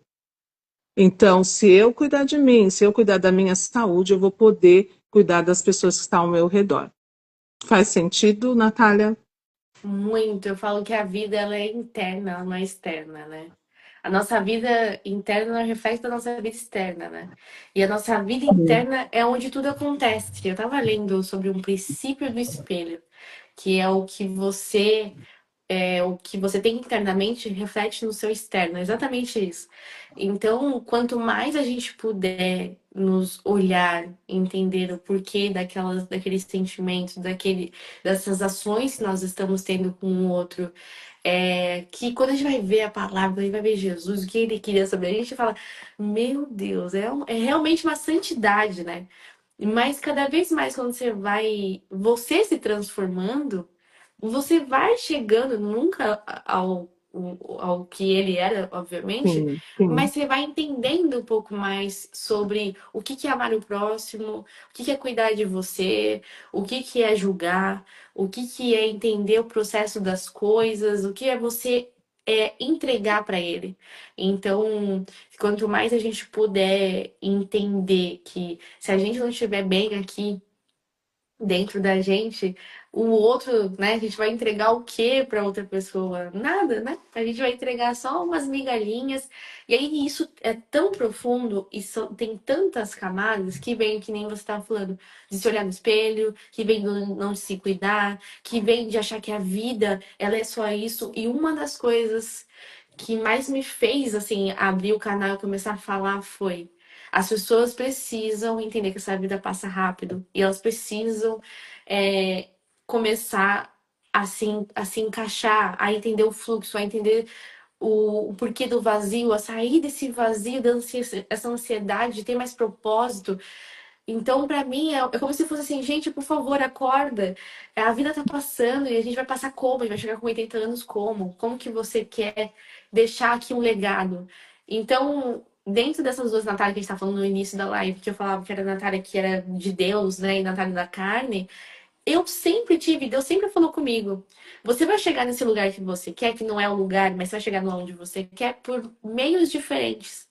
Então, se eu cuidar de mim, se eu cuidar da minha saúde, eu vou poder cuidar das pessoas que estão ao meu redor. Faz sentido, Natália? Muito. Eu falo que a vida ela é interna, ela não é externa, né? A nossa vida interna reflete a nossa vida externa, né? E a nossa vida Sim. interna é onde tudo acontece. Eu tava lendo sobre um princípio do espelho, que é o que você tem internamente reflete no seu externo, é exatamente isso. Então, quanto mais a gente puder nos olhar, entender o porquê daqueles sentimentos, dessas ações que nós estamos tendo com o outro, que quando a gente vai ver a palavra, quando a gente vai ver Jesus, o que ele queria saber, a gente fala, meu Deus, é realmente uma santidade, né? Mas cada vez mais quando você se transformando, você vai chegando nunca ao que ele era, obviamente, Sim, sim, mas você vai entendendo um pouco mais sobre o que é amar o próximo, o que é cuidar de você, o que é julgar, o que é entender o processo das coisas, o que é você entregar para ele. Então, quanto mais a gente puder entender que se a gente não estiver bem aqui dentro da gente, o outro, né? A gente vai entregar o quê para outra pessoa? Nada, né? A gente vai entregar só umas migalhinhas. E aí isso é tão profundo e tem tantas camadas que vem, que nem você estava falando, de se olhar no espelho, que vem do não se cuidar, que vem de achar que a vida ela é só isso. E uma das coisas que mais me fez assim abrir o canal e começar a falar foi: as pessoas precisam entender que essa vida passa rápido e elas precisam é, começar a se encaixar, a entender o fluxo, a entender o porquê do vazio, a sair desse vazio, essa ansiedade de ter mais propósito. Então, pra mim, é como se fosse assim, gente, por favor, acorda. A vida tá passando e a gente vai passar como? A gente vai chegar com 80 anos como? Como que você quer deixar aqui um legado? Então, dentro dessas duas Natália que a gente tá falando no início da live, que eu falava que era a Natália que era de Deus, né, e Natália da carne, eu sempre tive, Deus sempre falou comigo. Você vai chegar nesse lugar que você quer, que não é o lugar, mas você vai chegar onde você quer por meios diferentes.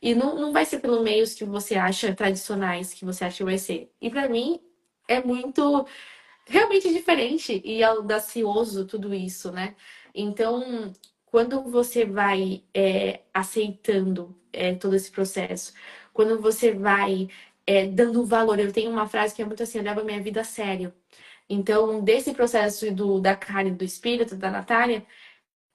E não vai ser pelos meios que você acha tradicionais, que você acha que vai ser. E pra mim é muito realmente diferente e audacioso tudo isso, né? Então, quando você vai aceitando todo esse processo, quando você vai dando valor, eu tenho uma frase que é muito assim, eu levo a minha vida a sério. Então, desse processo da carne, do espírito, da Natália,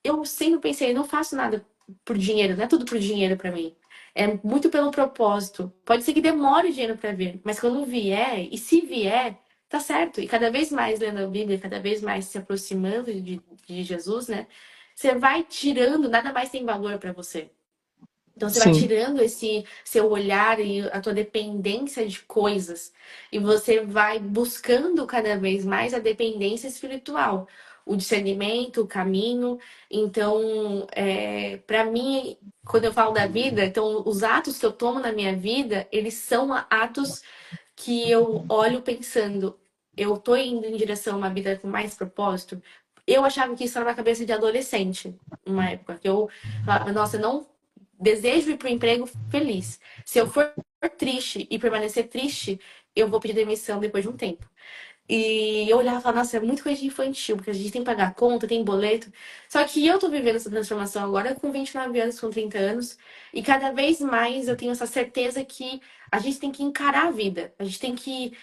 eu sempre pensei, não faço nada por dinheiro, não é tudo por dinheiro pra mim. É muito pelo propósito. Pode ser que demore o dinheiro pra vir, mas quando vier, e se vier, tá certo. E cada vez mais lendo a Bíblia, cada vez mais se aproximando de Jesus, né? Você vai tirando, nada mais tem valor pra você. Então você vai sim, tirando esse seu olhar e a tua dependência de coisas e você vai buscando cada vez mais a dependência espiritual. o discernimento, o caminho. Então, para mim, quando eu falo da vida, então os atos que eu tomo na minha vida, eles são atos que eu olho pensando, eu tô indo em direção a uma vida com mais propósito. Eu achava que isso era uma cabeça de adolescente, numa época que eu falava, nossa, eu não desejo ir para o emprego feliz. Se eu for triste e permanecer triste, eu vou pedir demissão depois de um tempo. E eu olhava e falava, nossa, é muito coisa de infantil, porque a gente tem que pagar conta, tem boleto. Só que eu tô vivendo essa transformação agora com 29 anos, com 30 anos, e cada vez mais eu tenho essa certeza que a gente tem que encarar a vida, a gente tem que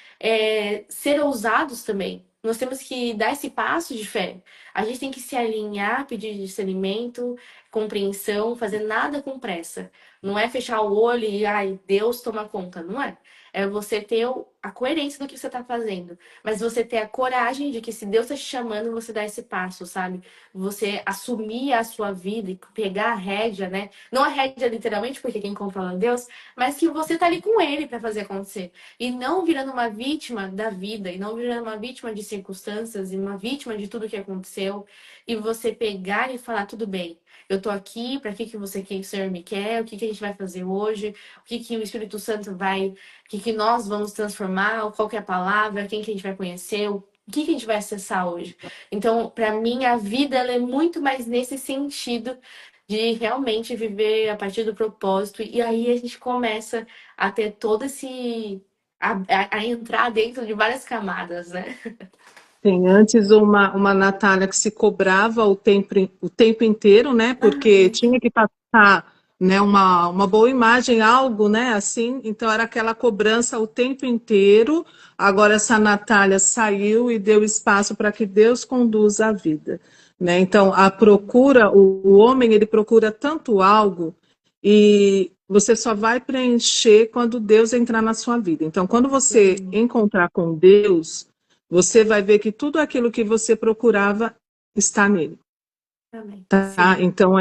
ser ousados também. Nós temos que dar esse passo de fé. A gente tem que se alinhar, pedir discernimento, compreensão, fazer nada com pressa. Não é fechar o olho e, ai, Deus toma conta. Não é. É você ter a coerência do que você está fazendo. Mas você ter a coragem de que se Deus está te chamando, você dá esse passo, sabe? Você assumir a sua vida e pegar a rédea, né? Não a rédea literalmente, porque quem controla é Deus, mas que você tá ali com ele para fazer acontecer. E não virando uma vítima da vida, e não virando uma vítima de circunstâncias, e uma vítima de tudo que aconteceu. E você pegar e falar, tudo bem, eu tô aqui, para que você quer, o Senhor me quer, o que a gente vai fazer hoje, o que o Espírito Santo vai, o que nós vamos transformar, qual que é a palavra, quem que a gente vai conhecer, o que a gente vai acessar hoje. Então, para mim, a vida ela é muito mais nesse sentido de realmente viver a partir do propósito. E aí a gente começa a ter todo esse. A entrar dentro de várias camadas, né? Tem antes uma Natália que se cobrava o tempo inteiro, né? Porque Aham. tinha que passar, né, uma boa imagem, algo, né? Assim, então era aquela cobrança o tempo inteiro. Agora essa Natália saiu e deu espaço para que Deus conduza a vida, né? Então a procura, o homem ele procura tanto algo e você só vai preencher quando Deus entrar na sua vida. Então quando você Uhum. encontrar com Deus você vai ver que tudo aquilo que você procurava está nele, Também. tá? Sim. Então,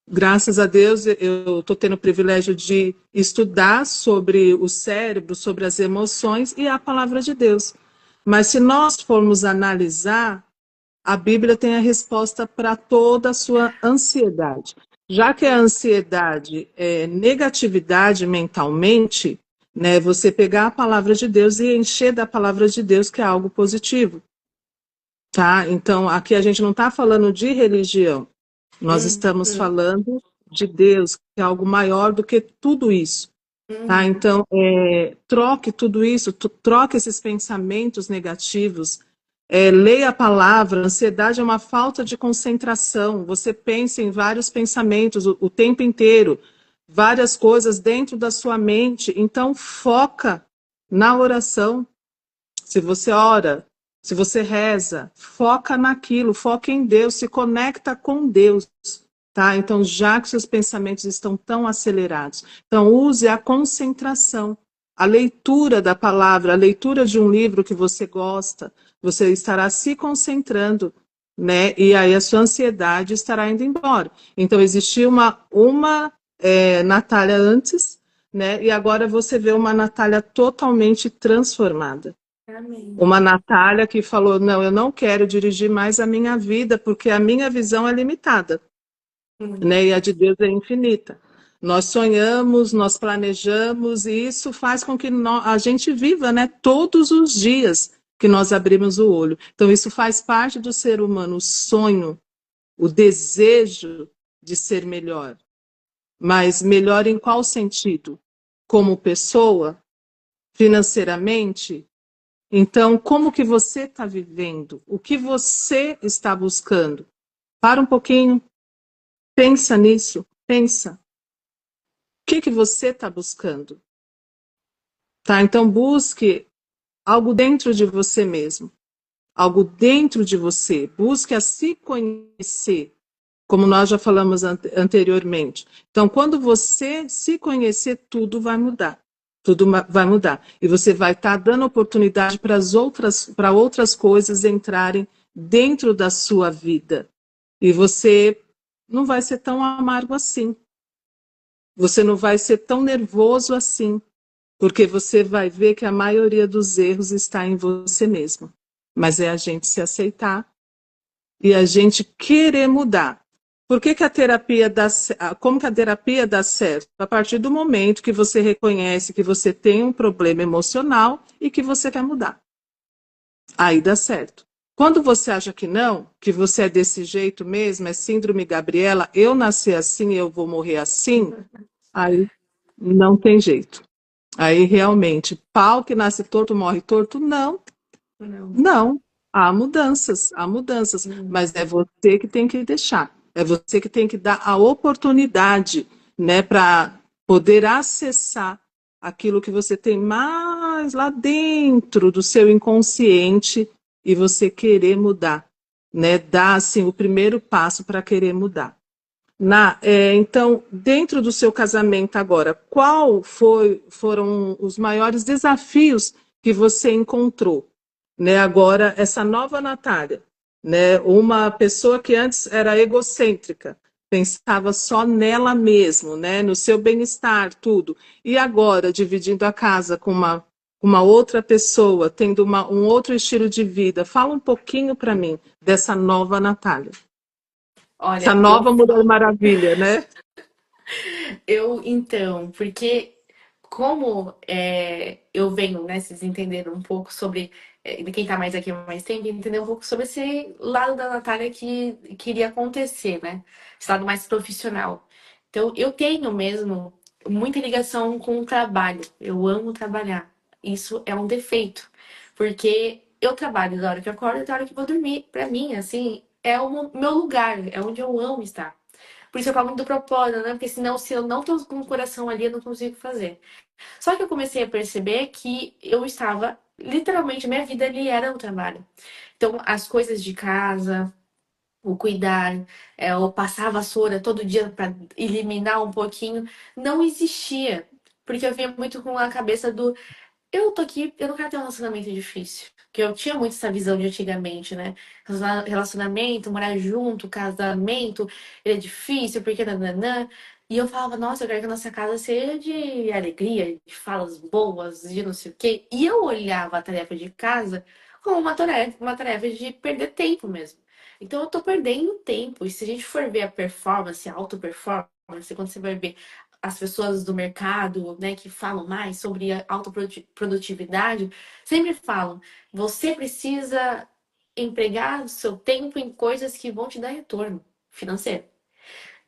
graças a Deus, eu estou tendo o privilégio de estudar sobre o cérebro, sobre as emoções e a palavra de Deus. Mas se nós formos analisar, a Bíblia tem a resposta para toda a sua ansiedade. Já que a ansiedade é negatividade mentalmente, né, você pegar a palavra de Deus e encher da palavra de Deus, que é algo positivo, tá? Então, aqui a gente não está falando de religião, nós estamos Uhum. falando de Deus, que é algo maior do que tudo isso. Tá? Uhum. Então, troque tudo isso, troque esses pensamentos negativos, leia a palavra. Ansiedade é uma falta de concentração. Você pensa em vários pensamentos o tempo inteiro, várias coisas dentro da sua mente. Então, foca na oração. Se você ora, se você reza, foca naquilo, foca em Deus, se conecta com Deus. Tá? Então, já que seus pensamentos estão tão acelerados, então use a concentração, a leitura da palavra, a leitura de um livro que você gosta, você estará se concentrando, né? E aí a sua ansiedade estará indo embora. Então, existia uma Natália antes, né? E agora você vê uma Natália totalmente transformada. Amém. Uma Natália que falou: não, eu não quero dirigir mais a minha vida, porque a minha visão é limitada, Muito. né? E a de Deus é infinita. Nós sonhamos, nós planejamos, e isso faz com que a gente viva, né, todos os dias que nós abrimos o olho. Então, isso faz parte do ser humano, o sonho, o desejo de ser melhor. Mas melhor em qual sentido? Como pessoa? Financeiramente? Então, como que você está vivendo? O que você está buscando? Para um pouquinho, pensa nisso, pensa. O que que você está buscando? Tá? Então, busque algo dentro de você mesmo, algo dentro de você. Busque a se conhecer, como nós já falamos anteriormente. Então, quando você se conhecer, tudo vai mudar. Tudo vai mudar. E você vai estar dando oportunidade para outras coisas entrarem dentro da sua vida. E você não vai ser tão amargo assim. Você não vai ser tão nervoso assim. Porque você vai ver que a maioria dos erros está em você mesmo. Mas é a gente se aceitar, e a gente querer mudar. Por que que a terapia como que a terapia dá certo? A partir do momento que você reconhece que você tem um problema emocional e que você quer mudar. Aí dá certo. Quando você acha que não, que você é desse jeito mesmo, é síndrome Gabriela, eu nasci assim, eu vou morrer assim, aí não tem jeito. Aí realmente, pau que nasce torto, morre torto, não, Não. não. Há mudanças, Hum. mas é você que tem que deixar. É você que tem que dar a oportunidade, né, para poder acessar aquilo que você tem mais lá dentro do seu inconsciente e você querer mudar, né? Dar assim o primeiro passo para querer mudar. Então, dentro do seu casamento agora, foram os maiores desafios que você encontrou, né? Agora, essa nova Natália, né? Uma pessoa que antes era egocêntrica, pensava só nela mesmo, né? No seu bem-estar, tudo. E agora, dividindo a casa com uma outra pessoa, tendo um outro estilo de vida. Fala um pouquinho para mim dessa nova Natália. Essa Olha, nova Mulher Maravilha, né? então, porque como eu venho, né, vocês entenderam um pouco sobre, de quem tá mais aqui há mais tempo, entender um pouco sobre esse lado da Natália que queria acontecer, né? Esse lado mais profissional. Então, eu tenho mesmo muita ligação com o trabalho. Eu amo trabalhar. Isso é um defeito, porque eu trabalho da hora que eu acordo e da hora que eu vou dormir. Pra mim, assim, é o meu lugar, é onde eu amo estar. Por isso eu falo muito do propósito, né? Porque senão, se eu não tô com o coração ali, eu não consigo fazer. Só que eu comecei a perceber que eu estava, literalmente, minha vida ali era o trabalho. Então, as coisas de casa, o cuidar, o passar a vassoura todo dia para eliminar um pouquinho, não existia. Porque eu vinha muito com a cabeça do eu tô aqui, eu não quero ter um relacionamento difícil. Porque eu tinha muito essa visão de antigamente, né? Relacionamento, morar junto, casamento, ele é difícil, porque nananã. E eu falava, nossa, eu quero que a nossa casa seja de alegria, de falas boas, de não sei o quê. E eu olhava a tarefa de casa como uma tarefa de perder tempo mesmo. Então eu tô perdendo tempo. E se a gente for ver a performance, a auto-performance, quando você vai ver as pessoas do mercado, né, que falam mais sobre a autoprodutividade, sempre falam: você precisa empregar o seu tempo em coisas que vão te dar retorno financeiro.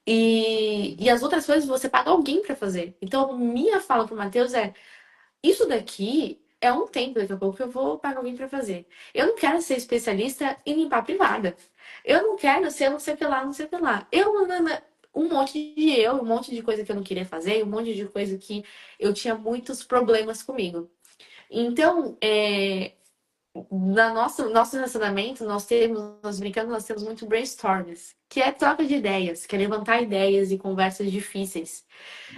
E as outras coisas você paga alguém para fazer. Então, minha fala para o Matheus é: isso daqui é um tempo daqui a pouco que eu vou pagar alguém para fazer. Eu não quero ser especialista em limpar a privada. Eu não quero ser não sei o que lá, não sei o que lá. Um monte um monte de coisa que eu não queria fazer, um monte de coisa que eu tinha muitos problemas comigo. Então, na nosso relacionamento, nós brincando, nós temos muito brainstorms, que é troca de ideias, que é levantar ideias e conversas difíceis.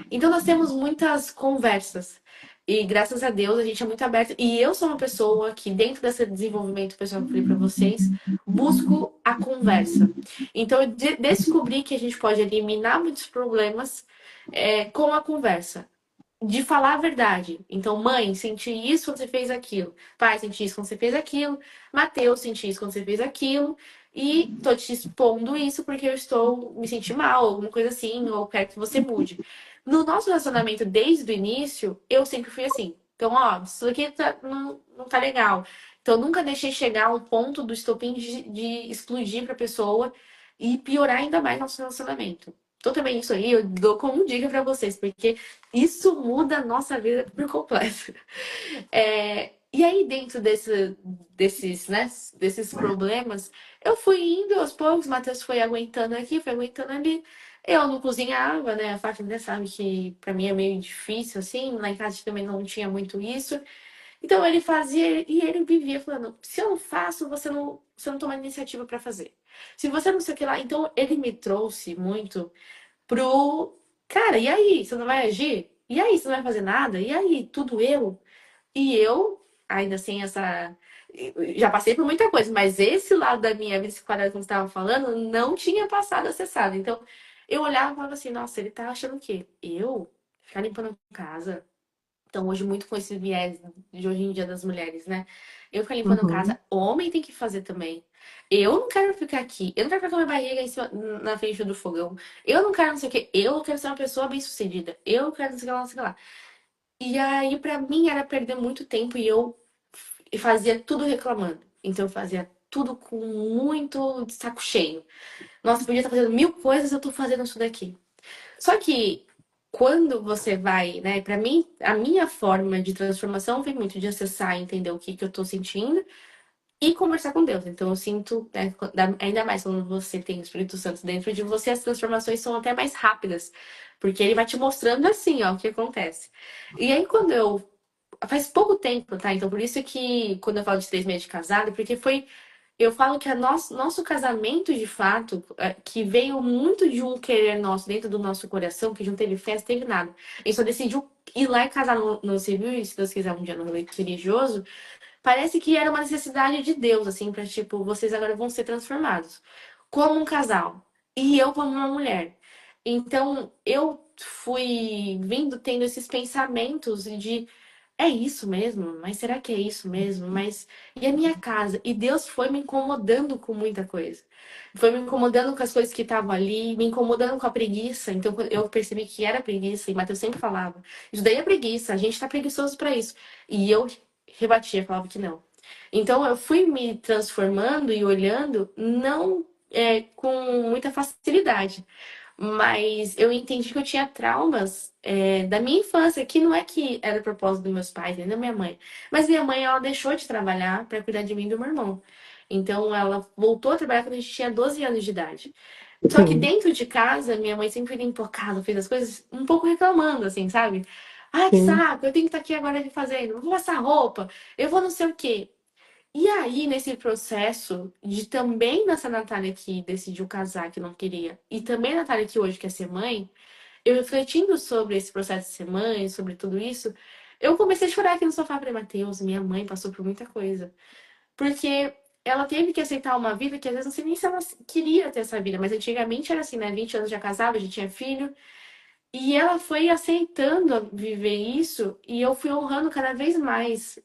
Então nós temos muitas conversas. E graças a Deus a gente é muito aberto. E eu sou uma pessoa que, dentro desse desenvolvimento pessoal que eu falei para vocês, busco a conversa. Então eu descobri que a gente pode eliminar muitos problemas com a conversa. De falar a verdade. Então, mãe, senti isso quando você fez aquilo. Pai, senti isso quando você fez aquilo. Mateus, senti isso quando você fez aquilo. E tô te expondo isso porque eu estou me sentindo mal, alguma coisa assim, ou quero que você mude. No nosso relacionamento, desde o início, eu sempre fui assim. Então, ó, isso aqui não tá legal. Então, eu nunca deixei chegar ao ponto do estopim de explodir pra pessoa e piorar ainda mais nosso relacionamento. Então, também isso aí eu dou como dica pra vocês, porque isso muda a nossa vida por completo. E aí, dentro desses problemas, eu fui indo aos poucos, o Matheus foi aguentando aqui, foi aguentando ali. Eu não cozinhava, né? A Fátima sabe que pra mim é meio difícil, assim. Lá em casa também não tinha muito isso. Então ele fazia e ele vivia falando: se eu não faço, você não toma iniciativa pra fazer. Se você não sei o que lá. Então ele me trouxe muito pro. Cara, e aí? Você não vai agir? E aí? Você não vai fazer nada? E aí? Tudo eu? E eu, ainda assim, essa. Já passei por muita coisa, mas esse lado da minha vida, esse quadrado que você estava falando, não tinha passado acessado. Então, eu olhava e falava assim: nossa, ele tá achando o quê? Eu? Ficar limpando casa? Então, hoje, muito com esse viés de hoje em dia das mulheres, né? Eu ficar limpando Uhum. casa, homem tem que fazer também. Eu não quero ficar aqui. Eu não quero ficar com a minha barriga em cima, na frente do fogão. Eu não quero não sei o quê. Eu quero ser uma pessoa bem-sucedida. Eu quero não sei o que lá, não sei o que lá. E aí, pra mim, era perder muito tempo e eu fazia tudo reclamando. Então, eu fazia tudo com muito de saco cheio. Nossa, eu podia estar fazendo mil coisas, eu tô fazendo isso daqui. Só que quando você vai, né, pra mim, a minha forma de transformação vem muito de acessar e entender o que que eu tô sentindo e conversar com Deus. Então eu sinto, né, ainda mais quando você tem o Espírito Santo dentro de você, as transformações são até mais rápidas, porque ele vai te mostrando assim, ó, o que acontece. E aí quando eu faz pouco tempo, tá? Então por isso que quando eu falo de 3 meses de casado, porque foi eu falo que a nosso casamento, de fato, que veio muito de um querer nosso dentro do nosso coração, que não teve festa, teve nada. Ele só decidiu ir lá e casar no civil, e se Deus quiser um dia no religioso. Parece que era uma necessidade de Deus, assim, pra tipo, vocês agora vão ser transformados. Como um casal. E eu como uma mulher. Então, eu fui vindo tendo esses pensamentos de é isso mesmo? Mas será que é isso mesmo? Mas e a minha casa? E Deus foi me incomodando com muita coisa. Foi me incomodando com as coisas que estavam ali, me incomodando com a preguiça. Então eu percebi que era preguiça, e Mateus sempre falava: Isso daí é preguiça, a gente tá preguiçoso pra isso. E eu rebatia, falava que não. Então eu fui me transformando e olhando, não com muita facilidade. Mas eu entendi que eu tinha traumas da minha infância, que não é que era propósito dos meus pais, nem da minha mãe. Mas minha mãe, ela deixou de trabalhar para cuidar de mim e do meu irmão. Então, ela voltou a trabalhar quando a gente tinha 12 anos de idade. Só que Sim, dentro de casa, minha mãe sempre limpou a casa, fez as coisas um pouco reclamando, assim, sabe? Ah, que sim. saco, eu tenho que estar aqui agora fazendo, eu vou passar roupa, eu vou não sei o quê. E aí, nesse processo de também nessa Natália que decidiu casar, que não queria, e também a Natália que hoje quer ser mãe, eu refletindo sobre esse processo de ser mãe, sobre tudo isso, eu comecei a chorar aqui no sofá para Matheus. Minha mãe passou por muita coisa. Porque ela teve que aceitar uma vida que às vezes não sei nem se ela queria ter essa vida, mas antigamente era assim, né? 20 anos já casava, já tinha filho. E ela foi aceitando viver isso e eu fui honrando cada vez mais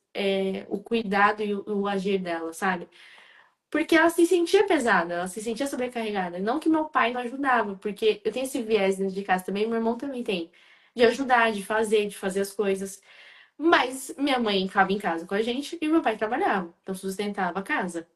o cuidado e o agir dela, sabe? Porque ela se sentia pesada, ela se sentia sobrecarregada. Não que meu pai não ajudava, porque eu tenho esse viés dentro de casa também, meu irmão também tem. De ajudar, de fazer as coisas. Mas minha mãe ficava em casa com a gente e meu pai trabalhava, então sustentava a casa.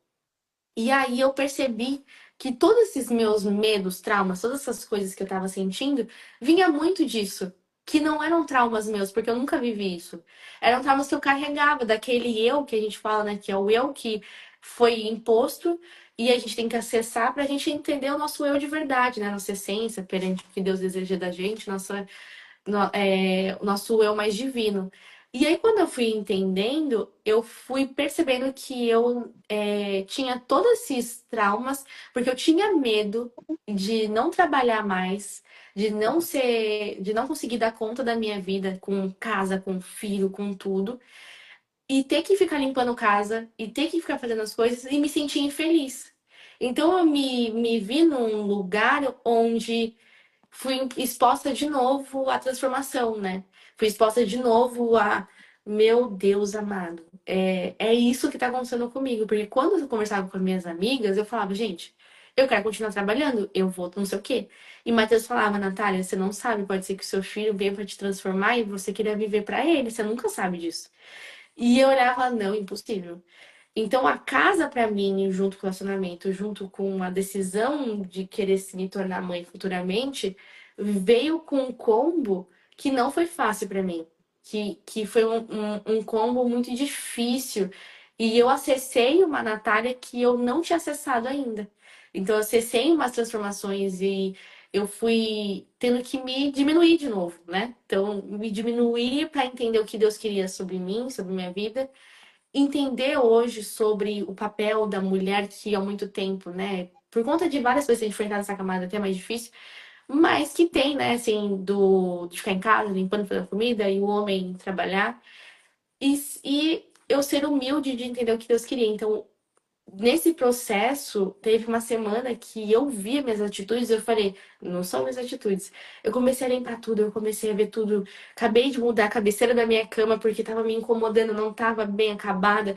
E aí eu percebi que todos esses meus medos, traumas, todas essas coisas que eu tava sentindo, vinha muito disso. Que não eram traumas meus, porque eu nunca vivi isso. Eram traumas que eu carregava, daquele eu que a gente fala, né? Que é o eu que foi imposto e a gente tem que acessar pra gente entender o nosso eu de verdade, né? Nossa essência, perante o que Deus deseja da gente, o nosso eu mais divino. E aí, quando eu fui entendendo, eu fui percebendo que eu tinha todos esses traumas, porque eu tinha medo de não trabalhar mais, de não conseguir dar conta da minha vida com casa, com filho, com tudo, e ter que ficar limpando casa, e ter que ficar fazendo as coisas e me sentir infeliz. Então, eu me vi num lugar onde fui exposta de novo à transformação, né? Fui exposta de novo a, meu Deus amado, é isso que tá acontecendo comigo. Porque quando eu conversava com as minhas amigas, eu falava, gente, eu quero continuar trabalhando, eu vou não sei o quê. E Matheus falava, Natália, você não sabe, pode ser que o seu filho venha pra te transformar e você queria viver pra ele, você nunca sabe disso. E eu olhava, não, impossível. Então, a casa, para mim, junto com o relacionamento, junto com a decisão de querer se me tornar mãe futuramente, veio com um combo que não foi fácil para mim. Que foi um combo muito difícil. E eu acessei uma Natália que eu não tinha acessado ainda. Então, eu acessei umas transformações e eu fui tendo que me diminuir de novo, né? Então, me diminuir para entender o que Deus queria sobre mim, sobre minha vida entender hoje sobre o papel da mulher que há muito tempo, né? Por conta de várias coisas que a gente foi entrar nessa camada até mais difícil, mas que tem, né, assim, de ficar em casa, limpando, fazendo comida, e o homem trabalhar. E eu ser humilde de entender o que Deus queria. Então, nesse processo, teve uma semana que eu vi minhas atitudes, eu falei, não são minhas atitudes. Eu comecei a limpar tudo, eu comecei a ver tudo. Acabei de mudar a cabeceira da minha cama porque tava me incomodando, não tava bem acabada.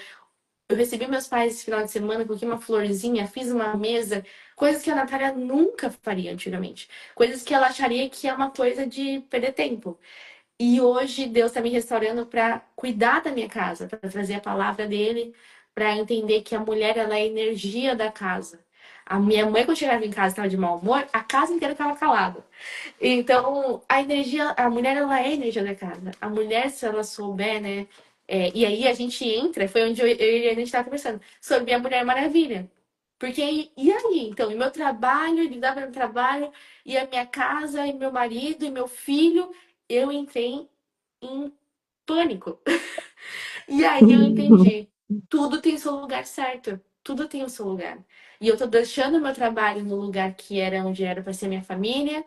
Eu recebi meus pais esse final de semana, coloquei uma florzinha, fiz uma mesa, coisas que a Natália nunca faria antigamente. Coisas que ela acharia que é uma coisa de perder tempo. E hoje Deus está me restaurando para cuidar da minha casa, para trazer a palavra dele, para entender que a mulher ela é a energia da casa. A minha mãe, quando chegava em casa estava de mau humor, a casa inteira estava calada. Então, a energia, a mulher ela é a energia da casa. A mulher, se ela souber, né? E aí a gente entra, foi onde eu e a gente estava conversando, sobre a Mulher Maravilha. Porque e aí? Então, e meu trabalho, lidar com meu trabalho, e a minha casa, e meu marido, e meu filho, eu entrei em pânico. E aí eu entendi. Tudo tem seu lugar certo. Tudo tem o seu lugar. E eu tô deixando meu trabalho no lugar que era onde era para ser minha família.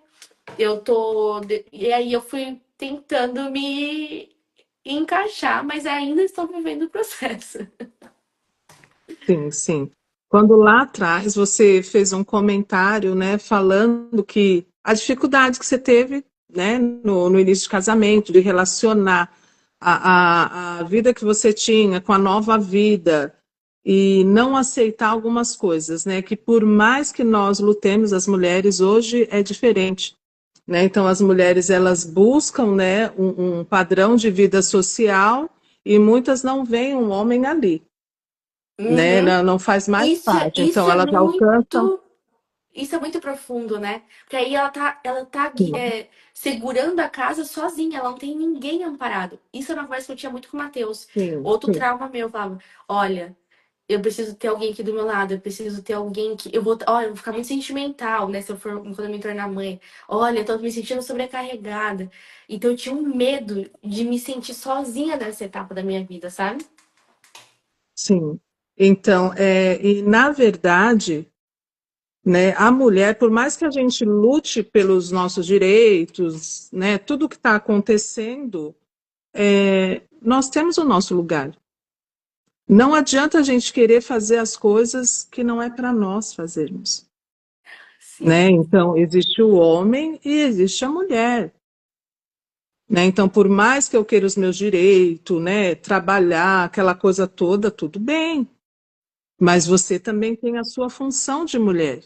E aí eu fui tentando me encaixar, mas ainda estou vivendo o processo. Sim, sim. Quando lá atrás você fez um comentário, né, falando que a dificuldade que você teve, né, no início de casamento, de relacionar a vida que você tinha com a nova vida e não aceitar algumas coisas, né, que por mais que nós lutemos, as mulheres hoje é diferente, né, então as mulheres elas buscam, né, um padrão de vida social e muitas não veem um homem ali, né? Uhum. Não faz mais Isso, parte. isso Então, é elas alcançam. muito. Isso é muito profundo, né? Porque aí ela tá Sim, segurando a casa sozinha, ela não tem ninguém amparado. Isso é uma conversa que eu tinha muito com o Matheus. sim, Outro sim, trauma meu, eu falava, olha, eu preciso ter alguém aqui do meu lado, eu preciso ter alguém que. Olha, eu vou ficar muito sentimental, né? Se eu for quando eu me tornar mãe. Olha, eu tô me sentindo sobrecarregada. Então eu tinha um medo de me sentir sozinha nessa etapa da minha vida, sabe? sim. Então, e na verdade, né, a mulher, por mais que a gente lute pelos nossos direitos, né, tudo que está acontecendo, nós temos o nosso lugar. Não adianta a gente querer fazer as coisas que não é para nós fazermos, né? Sim. Então, existe o homem e existe a mulher. Né? Então, por mais que eu queira os meus direitos, né, trabalhar, aquela coisa toda, tudo bem, mas você também tem a sua função de mulher.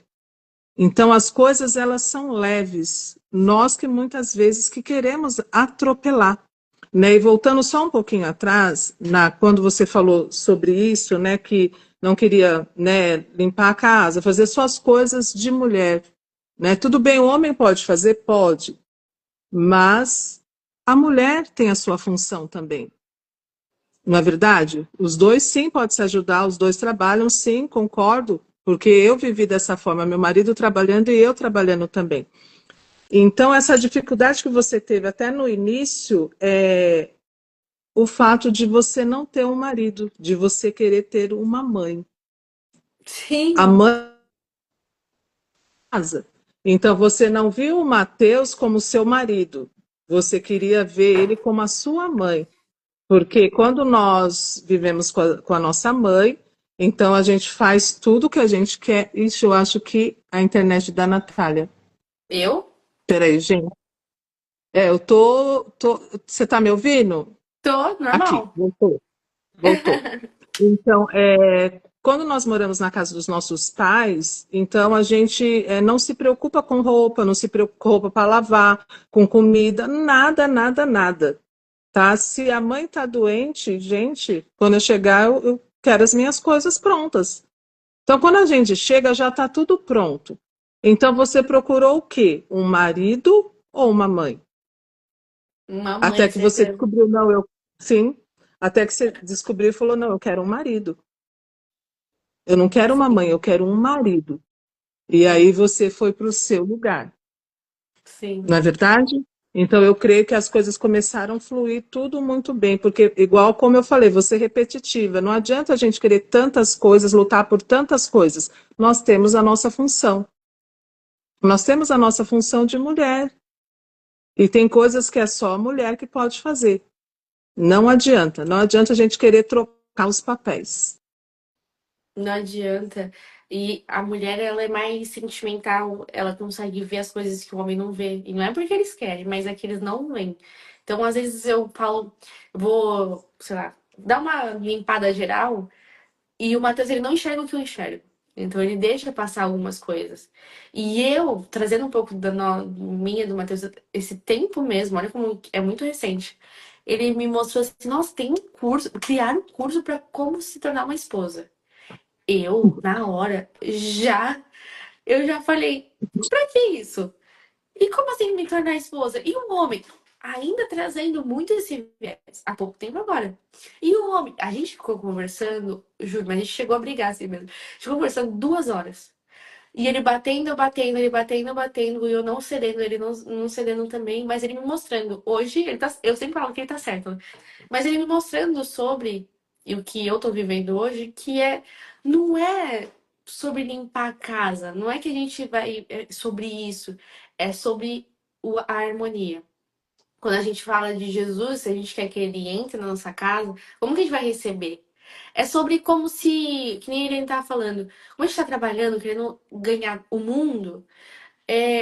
Então, as coisas elas são leves. Nós que muitas vezes que queremos atropelar, né? E voltando só um pouquinho atrás, quando você falou sobre isso, né, que não queria, né, limpar a casa, fazer suas coisas de mulher, né? Tudo bem, o homem pode fazer, pode, mas a mulher tem a sua função também. Não é verdade? Os dois sim podem se ajudar, os dois trabalham, sim, concordo, porque eu vivi dessa forma, meu marido trabalhando e eu trabalhando também. Então, essa dificuldade que você teve até no início é o fato de você não ter um marido, de você querer ter uma mãe. A Sim. mãe casa. Então, você não viu o Mateus como seu marido, você queria ver ele como a sua mãe. Porque quando nós vivemos com a nossa mãe, então a gente faz tudo o que a gente quer. Isso eu acho que a internet da Natália. Eu? Peraí, gente. Você está me ouvindo? Tô Aqui, normal. voltou, voltou. Então, quando nós moramos na casa dos nossos pais, então a gente não se preocupa com roupa, não se preocupa com roupa para lavar, com comida, nada, nada, nada. Tá? Se a mãe está doente, gente, quando eu chegar, eu quero as minhas coisas prontas. Então, quando a gente chega, já está tudo pronto. Então, você procurou o quê? Um marido ou uma mãe? Uma Até mãe, que você certeza. descobriu, não, sim. Até que você descobriu e falou, não, eu quero um marido. Eu não quero uma mãe, eu Sim, quero um marido. E aí você foi para o seu lugar. sim. Não é verdade? Então, eu creio que as coisas começaram a fluir tudo muito bem, porque, igual como eu falei, você é repetitiva. Não adianta a gente querer tantas coisas, lutar por tantas coisas. Nós temos a nossa função. Nós temos a nossa função de mulher. E tem coisas que é só a mulher que pode fazer. Não adianta. Não adianta a gente querer trocar os papéis. Não adianta. E a mulher, ela é mais sentimental, ela consegue ver as coisas que o homem não vê. E não é porque eles querem, mas é que eles não veem. Então, às vezes eu falo, vou, sei lá, dar uma limpada geral e o Matheus, ele não enxerga o que eu enxergo. Então, ele deixa passar algumas coisas. E eu, trazendo um pouco da minha, do Matheus, esse tempo mesmo, olha como é muito recente. Ele me mostrou assim, nossa, tem um curso, criar um curso para como se tornar uma esposa. Eu, na hora, eu já falei, pra que isso? E como assim me tornar esposa? E o homem? Ainda trazendo muito esse viés, há pouco tempo agora. E o homem? A gente ficou conversando, juro, mas a gente chegou a brigar assim mesmo. Ficou conversando 2 horas. E ele batendo, batendo, ele batendo, batendo, e eu não cedendo, ele não cedendo também, mas ele me mostrando. Hoje, ele tá, eu sempre falo que ele tá certo, né? Mas ele me mostrando sobre e o que eu tô vivendo hoje, que não é sobre limpar a casa, não é que a gente vai sobre isso, é sobre a harmonia. Quando a gente fala de Jesus, se a gente quer que ele entre na nossa casa, como que a gente vai receber? É sobre como se, que nem ele tá falando, como a gente tá trabalhando, querendo ganhar o mundo,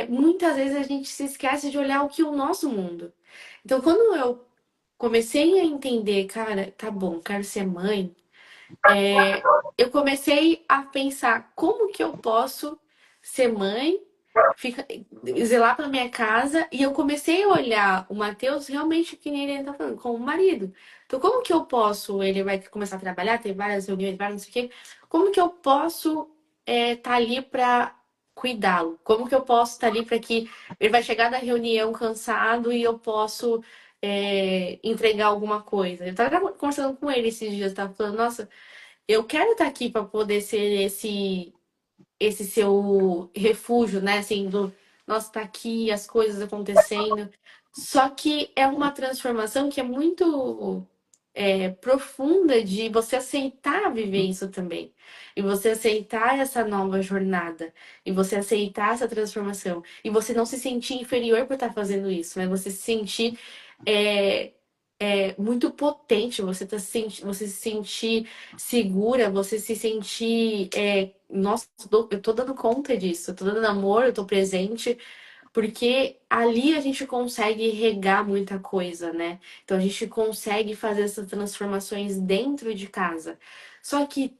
muitas vezes a gente se esquece de olhar o que é o nosso mundo. Então, quando eu comecei a entender, cara, tá bom, quero ser mãe, eu comecei a pensar como que eu posso ser mãe, fica, zelar pela minha casa, e eu comecei a olhar o Matheus realmente que nem ele tá falando, como marido. Então, como que eu posso, ele vai começar a trabalhar, ter várias reuniões, várias não sei o quê, como que eu posso estar ali para cuidá-lo? Como que eu posso estar ali para que ele vai chegar da reunião cansado e eu posso entregar alguma coisa? Eu tava conversando com ele esses dias, tava falando, nossa, eu quero estar aqui para poder ser esse seu refúgio, né? Assim, nossa, tá aqui as coisas acontecendo. Só que é uma transformação que é muito profunda de você aceitar viver isso também. E você aceitar essa nova jornada. E você aceitar essa transformação. E você não se sentir inferior por estar fazendo isso, mas você se sentir é, muito potente, você se sentir segura, você se sentir. Nossa, eu tô dando conta disso, eu tô dando amor, eu tô presente, porque ali a gente consegue regar muita coisa, né? Então a gente consegue fazer essas transformações dentro de casa. Só que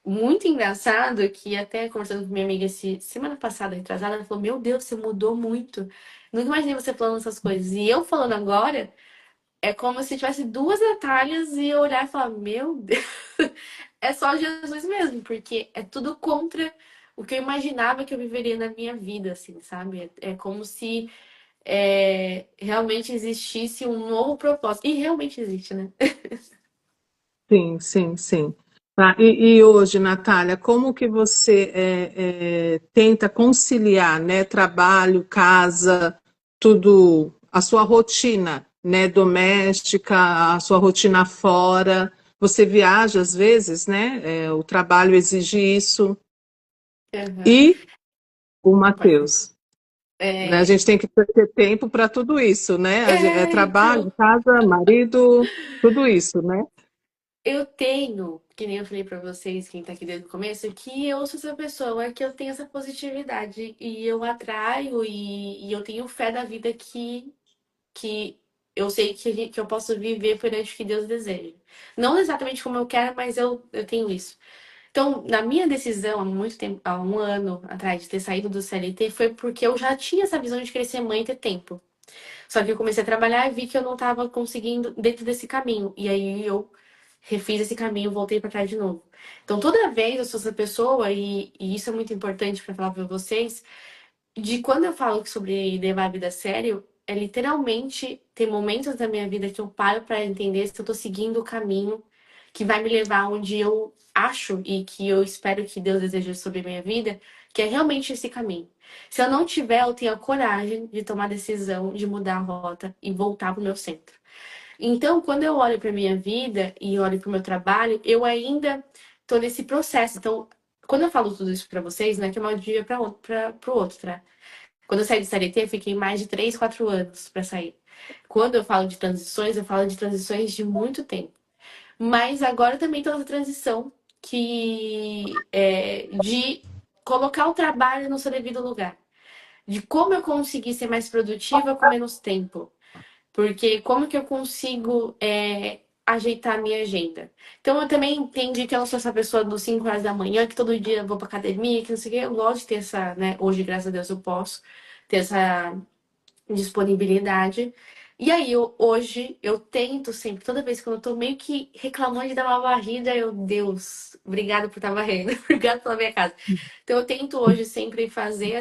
muito engraçado que até conversando com minha amiga semana passada, retrasada, ela falou: Meu Deus, você mudou muito. Nunca imaginei você falando essas coisas. E eu falando agora. É como se tivesse duas Natálias e eu olhar e falar, meu Deus, é só Jesus mesmo, porque é tudo contra o que eu imaginava que eu viveria na minha vida, assim, sabe? É como se realmente existisse um novo propósito. E realmente existe, né? Sim, sim, sim. Tá, e hoje, Natália, como que você tenta conciliar, né, trabalho, casa, tudo, a sua rotina, né, doméstica, a sua rotina fora? Você viaja às vezes, né? O trabalho exige isso. Aham. E o Pode falar. Matheus, né? A É, gente tem que ter tempo para tudo isso, né? Trabalho, então, casa, marido, tudo isso, né? eu tenho, que nem eu falei pra vocês, quem tá aqui desde o começo, que eu sou essa pessoa, que eu tenho essa positividade e eu atraio e eu tenho fé da vida que eu sei que eu posso viver perante o que Deus deseja. Não exatamente como eu quero, mas eu tenho isso. Então, na minha decisão, há muito tempo, há um ano atrás, de ter saído do CLT, foi porque eu já tinha essa visão de querer ser mãe e ter tempo. Só que eu comecei a trabalhar e vi que eu não estava conseguindo dentro desse caminho. E aí eu refiz esse caminho, voltei para trás de novo. Então, toda vez eu sou essa pessoa, e isso é muito importante para falar para vocês, de quando eu falo sobre levar a vida a sério, é literalmente ter momentos da minha vida que eu paro para entender se eu tô seguindo o caminho que vai me levar onde eu acho e que eu espero que Deus deseja sobre a minha vida, que é realmente esse caminho. Se eu não tiver, eu tenho a coragem de tomar a decisão de mudar a rota e voltar pro meu centro. Então, quando eu olho para minha vida e olho para o meu trabalho, eu ainda tô nesse processo. Então, quando eu falo tudo isso para vocês, não é que é um dia para o outro, tá? Quando eu saí do CLT, eu fiquei mais de 3, 4 anos para sair. Quando eu falo de transições, eu falo de transições de muito tempo. Mas agora eu também estou nessa transição. de colocar o trabalho no seu devido lugar. De como eu conseguir ser mais produtiva com menos tempo. Porque como que eu consigo ajeitar a minha agenda? Então eu também entendi que eu não sou essa pessoa dos 5 horas da manhã, que todo dia eu vou pra academia, que não sei o quê. Eu gosto de ter essa, né? Hoje, graças a Deus, eu posso ter essa disponibilidade. E aí, hoje, eu tento sempre, toda vez que eu tô meio que reclamando de dar uma varrida, Deus, obrigada por estar varrendo, obrigada pela minha casa. Então, eu tento hoje sempre fazer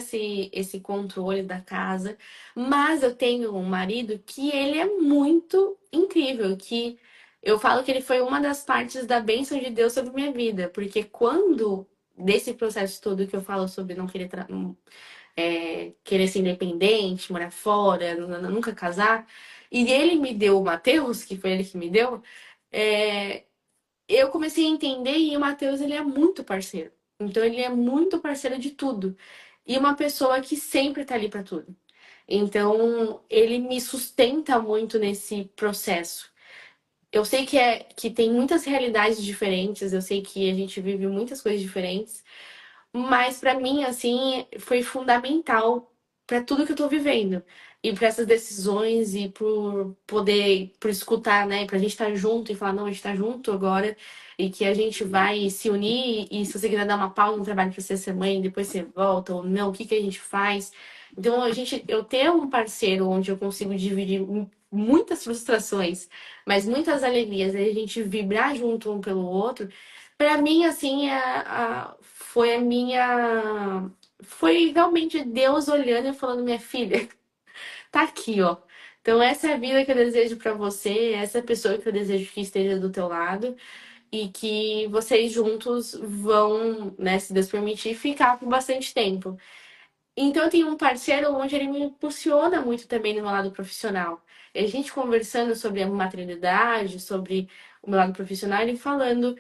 esse controle da casa, mas eu tenho um marido que ele é muito incrível, que eu falo que ele foi uma das partes da bênção de Deus sobre minha vida, porque quando, desse processo todo que eu falo sobre não querer querer ser independente, morar fora, nunca casar. E ele me deu o Matheus, que foi ele que me deu, é, eu comecei a entender e o Matheus, ele é muito parceiro. Então, ele é muito parceiro de tudo. E uma pessoa que sempre tá ali para tudo. Então, ele me sustenta muito nesse processo. Eu sei que tem muitas realidades diferentes, eu sei que a gente vive muitas coisas diferentes, mas pra mim, assim, foi fundamental pra tudo que eu tô vivendo. E pra essas decisões e por escutar, né? Pra gente estar junto e falar, não, a gente tá junto agora e que a gente vai se unir e se você quiser dar uma pausa no trabalho pra você ser mãe, depois você volta ou não, o que que a gente faz? Então, eu ter um parceiro onde eu consigo dividir muitas frustrações, mas muitas alegrias, e a gente vibrar junto um pelo outro, pra mim, assim, foi a minha. Foi realmente Deus olhando e falando: minha filha, tá aqui, ó. Então, essa é a vida que eu desejo pra você, essa é a pessoa que eu desejo que esteja do teu lado e que vocês juntos vão, né, se Deus permitir, ficar por bastante tempo. Então, eu tenho um parceiro onde ele me impulsiona muito também no meu lado profissional. E a gente conversando sobre a maternidade, sobre o meu lado profissional, ele falando.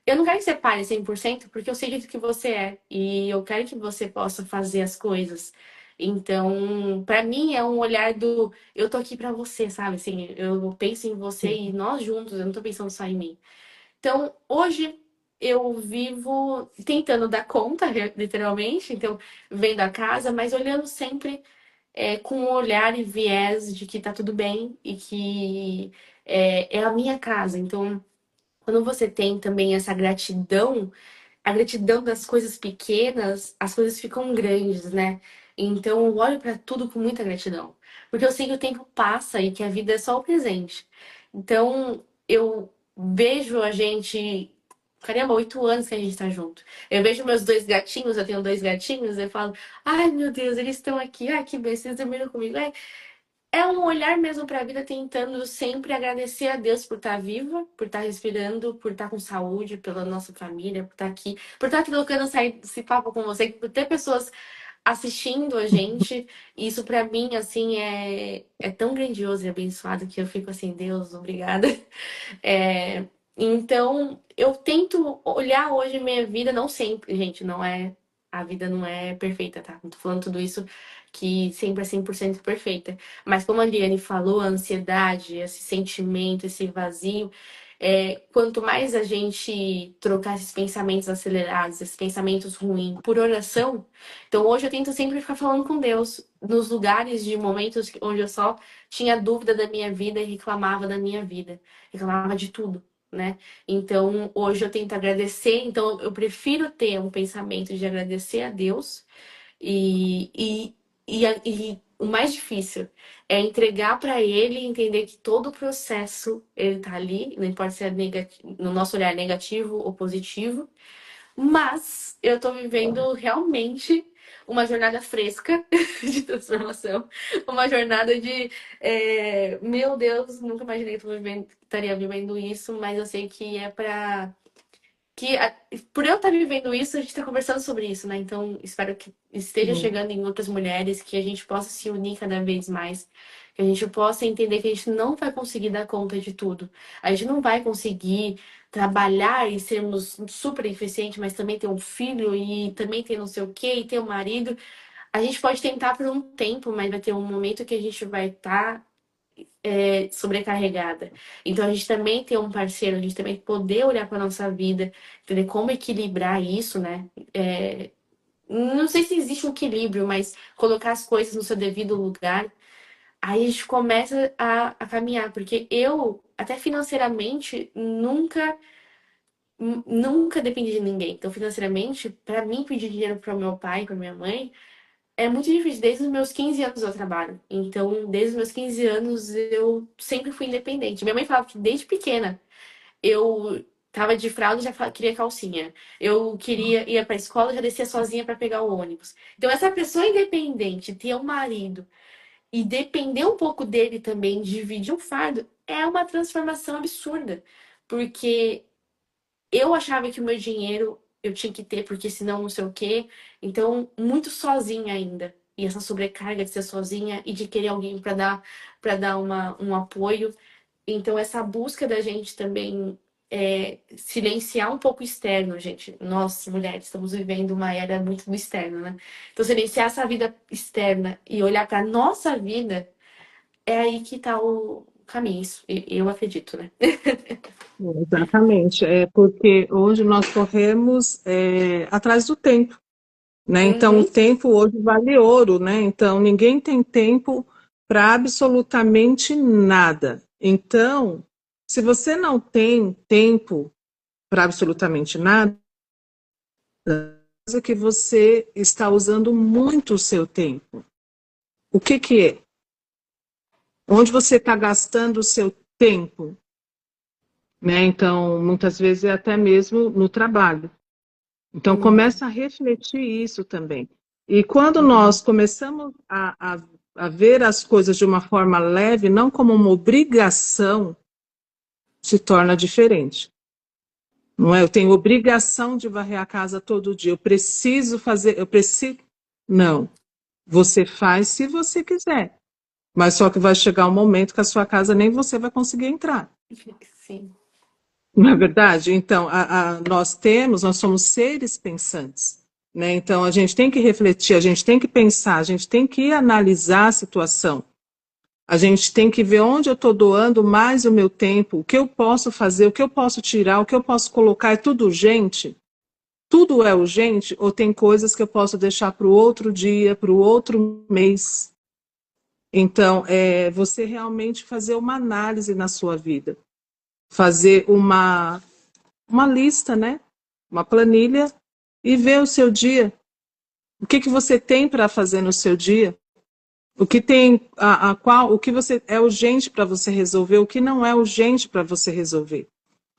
Eu não quero que você pare 100% porque eu sei do que você é e eu quero que você possa fazer as coisas. Então, pra mim é um olhar do eu tô aqui pra você, sabe? Assim, eu penso em você e nós juntos, eu não tô pensando só em mim. Então, hoje eu vivo tentando dar conta, literalmente, então vendo a casa, mas olhando sempre com um olhar e viés de que tá tudo bem e que é a minha casa. Então, quando você tem também essa gratidão, a gratidão das coisas pequenas, as coisas ficam grandes, né? Então eu olho para tudo com muita gratidão, porque eu sei que o tempo passa e que a vida é só o presente. Então eu vejo a gente, caramba, 8 anos que a gente tá junto. Eu vejo meus dois gatinhos, eu tenho dois gatinhos, eu falo, ai meu Deus, eles estão aqui, ai que bem, vocês dormiram comigo. É um olhar mesmo para a vida, tentando sempre agradecer a Deus por estar viva, por estar respirando, por estar com saúde, pela nossa família, por estar aqui colocando esse papo com você, por ter pessoas assistindo a gente. Isso para mim, assim, é tão grandioso e abençoado que eu fico assim, Deus, obrigada. É, então, eu tento olhar hoje minha vida, não sempre, gente, não é. A vida não é perfeita, tá? Não tô falando tudo isso que sempre é 100% perfeita. Mas como a Liane falou, a ansiedade, esse sentimento, esse vazio, quanto mais a gente trocar esses pensamentos acelerados, esses pensamentos ruins por oração, então hoje eu tento sempre ficar falando com Deus nos lugares de momentos onde eu só tinha dúvida da minha vida e reclamava da minha vida, reclamava de tudo. Né? Então, hoje eu tento agradecer. Então, eu prefiro ter um pensamento de agradecer a Deus e o mais difícil é entregar para ele e entender que todo o processo ele tá ali, não importa se é no nosso olhar negativo ou positivo, mas eu tô vivendo realmente uma jornada fresca de transformação, uma jornada de meu Deus, nunca imaginei que estaria vivendo isso, mas eu sei que é para por eu estar vivendo isso, a gente está conversando sobre isso, né? Então, espero que esteja Sim. chegando em outras mulheres, que a gente possa se unir cada vez mais, que a gente possa entender que a gente não vai conseguir dar conta de tudo. A gente não vai conseguir trabalhar e sermos super eficientes, mas também ter um filho e também ter não sei o quê, e ter um marido. A gente pode tentar por um tempo, mas vai ter um momento que a gente vai estar sobrecarregada. Então a gente também ter um parceiro, a gente também poder olhar para nossa vida, entender como equilibrar isso, né? Não sei se existe um equilíbrio, mas colocar as coisas no seu devido lugar, aí a gente começa a caminhar, porque eu, até financeiramente, nunca dependi de ninguém. Então, financeiramente, para mim pedir dinheiro para meu pai, para minha mãe, é muito difícil. Desde os meus 15 anos eu trabalho. Então, desde os meus 15 anos eu sempre fui independente. Minha mãe falava que desde pequena eu tava de fralda e já queria calcinha. Eu queria ir para a escola, já descia sozinha para pegar o ônibus. Então, essa pessoa independente, ter um marido e depender um pouco dele também, dividir um fardo, é uma transformação absurda. Porque eu achava que o meu dinheiro eu tinha que ter, porque senão não sei o quê. Então, muito sozinha ainda. E essa sobrecarga de ser sozinha e de querer alguém para dar um apoio. Então, essa busca da gente também silenciar um pouco o externo, gente. Nós, mulheres, estamos vivendo uma era muito do externo, né? Então, silenciar essa vida externa e olhar para nossa vida, é aí que tá o caminho. Isso, eu acredito, né? Exatamente, é porque hoje nós corremos atrás do tempo, né? Então o Uhum. tempo hoje vale ouro, né? Então ninguém tem tempo para absolutamente nada. Então, se você não tem tempo para absolutamente nada, é que você está usando muito o seu tempo. O que que é? Onde você está gastando o seu tempo, né? Então, muitas vezes é até mesmo no trabalho. Então, Uhum. começa a refletir isso também. E quando nós começamos a ver as coisas de uma forma leve, não como uma obrigação, se torna diferente. Não é? Eu tenho obrigação de varrer a casa todo dia. Eu preciso fazer, eu preciso. Não. Você faz se você quiser. Mas só que vai chegar um momento que a sua casa nem você vai conseguir entrar. Sim. Não é verdade? Então, nós somos seres pensantes, né? Então, a gente tem que refletir, a gente tem que pensar, a gente tem que analisar a situação, a gente tem que ver onde eu estou doando mais o meu tempo, o que eu posso fazer, o que eu posso tirar, o que eu posso colocar, é tudo urgente? Tudo é urgente ou tem coisas que eu posso deixar para o outro dia, para o outro mês? Então, você realmente fazer uma análise na sua vida, fazer uma lista, né? Uma planilha e ver o seu dia. O que que você tem para fazer no seu dia? O que tem o que você é urgente para você resolver, o que não é urgente para você resolver.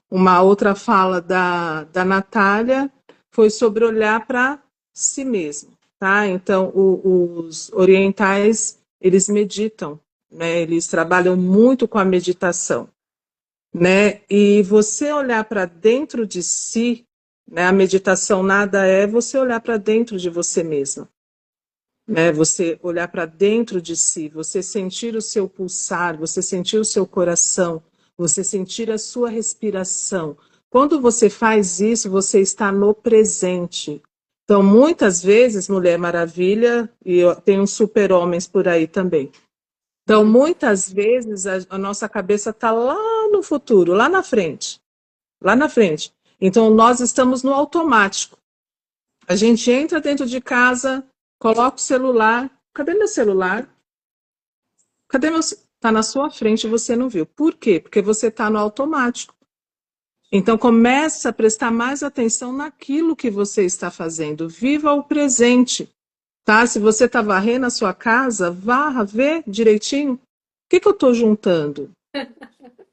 Uma outra fala da Natália foi sobre olhar para si mesmo, tá? Então, os orientais, eles meditam, né? Eles trabalham muito com a meditação, né? E você olhar para dentro de si, né? A meditação nada é você olhar para dentro de você mesmo, né? Você olhar para dentro de si, você sentir o seu pulsar, você sentir o seu coração, você sentir a sua respiração. Quando você faz isso, você está no presente. Então, muitas vezes, Mulher Maravilha, e tem uns super-homens por aí também. Então, muitas vezes, a nossa cabeça está lá no futuro, lá na frente. Lá na frente. Então, nós estamos no automático. A gente entra dentro de casa, coloca o celular. Cadê meu celular? Cadê meu. Está na sua frente e você não viu. Por quê? Porque você está no automático. Então, começa a prestar mais atenção naquilo que você está fazendo. Viva o presente. Tá? Se você está varrendo a sua casa, varra, vê direitinho. O que, que eu estou juntando?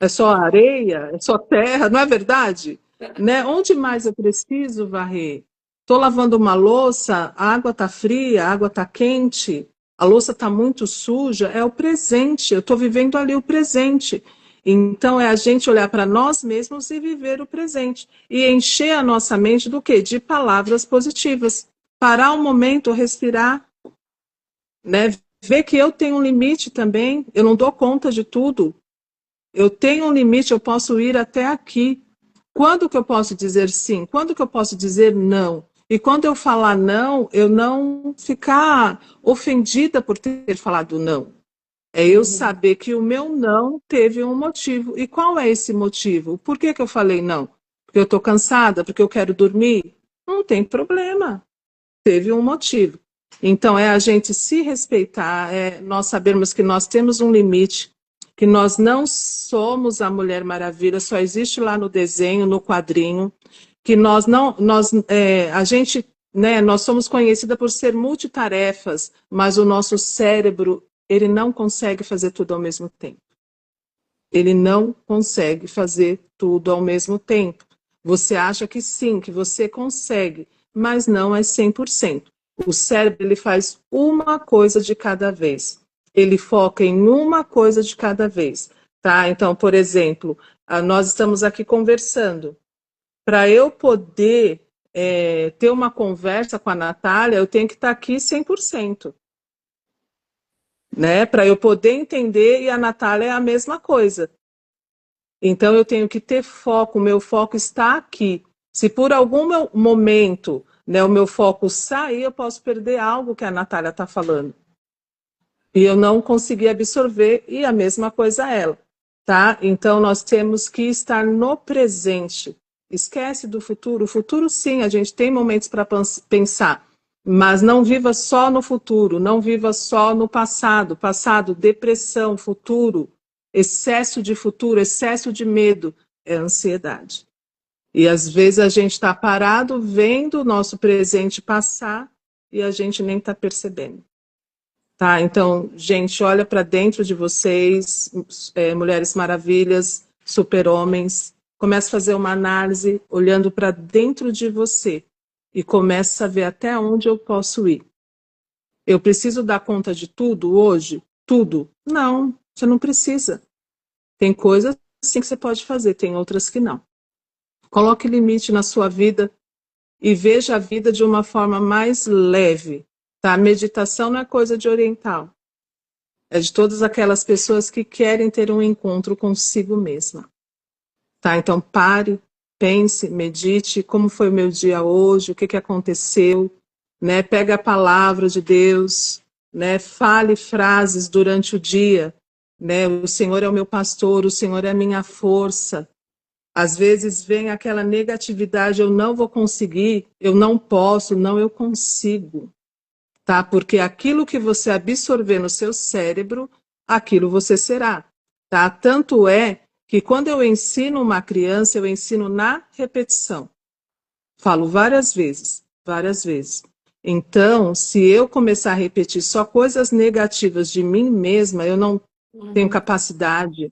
É só areia? É só terra? Não é verdade? Né? Onde mais eu preciso varrer? Estou lavando uma louça, a água está fria, a água está quente, a louça está muito suja. É o presente, eu estou vivendo ali o presente. Então, é a gente olhar para nós mesmos e viver o presente. E encher a nossa mente do quê? De palavras positivas. Parar um momento, respirar, né? Ver que eu tenho um limite também, eu não dou conta de tudo. Eu tenho um limite, eu posso ir até aqui. Quando que eu posso dizer sim? Quando que eu posso dizer não? E quando eu falar não, eu não ficar ofendida por ter falado não. É eu Uhum. saber que o meu não teve um motivo. E qual é esse motivo? Por que que eu falei não? Porque eu estou cansada? Porque eu quero dormir? Não tem problema. Teve um motivo. Então, é a gente se respeitar, é nós sabermos que nós temos um limite, que nós não somos a Mulher Maravilha, só existe lá no desenho, no quadrinho, que nós não, a gente, né, nós somos conhecida por ser multitarefas, mas o nosso cérebro, ele não consegue fazer tudo ao mesmo tempo. Ele não consegue fazer tudo ao mesmo tempo. Você acha que sim, que você consegue, mas não é 100%. O cérebro ele faz uma coisa de cada vez. Ele foca em uma coisa de cada vez, tá? Então, por exemplo, nós estamos aqui conversando. Para eu poder ter uma conversa com a Natália, eu tenho que estar aqui 100%, né? Para eu poder entender, e a Natália é a mesma coisa. Então eu tenho que ter foco, o meu foco está aqui. Se por algum momento, né, o meu foco sair, eu posso perder algo que a Natália está falando. E eu não consegui absorver, e a mesma coisa ela, tá? Então nós temos que estar no presente. Esquece do futuro. O futuro, sim, a gente tem momentos para pensar, mas não viva só no futuro, não viva só no passado. Passado, depressão, futuro, excesso de futuro, excesso de medo, é ansiedade. E às vezes a gente está parado vendo o nosso presente passar e a gente nem está percebendo. Tá, então, gente, olha para dentro de vocês, mulheres maravilhas, super-homens, começa a fazer uma análise olhando para dentro de você e começa a ver até onde eu posso ir. Eu preciso dar conta de tudo hoje? Tudo? Não, você não precisa. Tem coisas sim que você pode fazer, tem outras que não. Coloque limite na sua vida e veja a vida de uma forma mais leve. Tá? Meditação não é coisa de oriental. É de todas aquelas pessoas que querem ter um encontro consigo mesma. Tá? Então pare, pense, medite, como foi o meu dia hoje, o que aconteceu, né? Pega a palavra de Deus, né? Fale frases durante o dia, né? O Senhor é o meu pastor, o Senhor é a minha força. Às vezes vem aquela negatividade, eu não vou conseguir, eu não posso, não, eu consigo. Tá? Porque aquilo que você absorver no seu cérebro, aquilo você será. Tá? Tanto é que quando eu ensino uma criança, eu ensino na repetição. Falo várias vezes, várias vezes. Então, se eu começar a repetir só coisas negativas de mim mesma, eu não tenho Uhum. capacidade,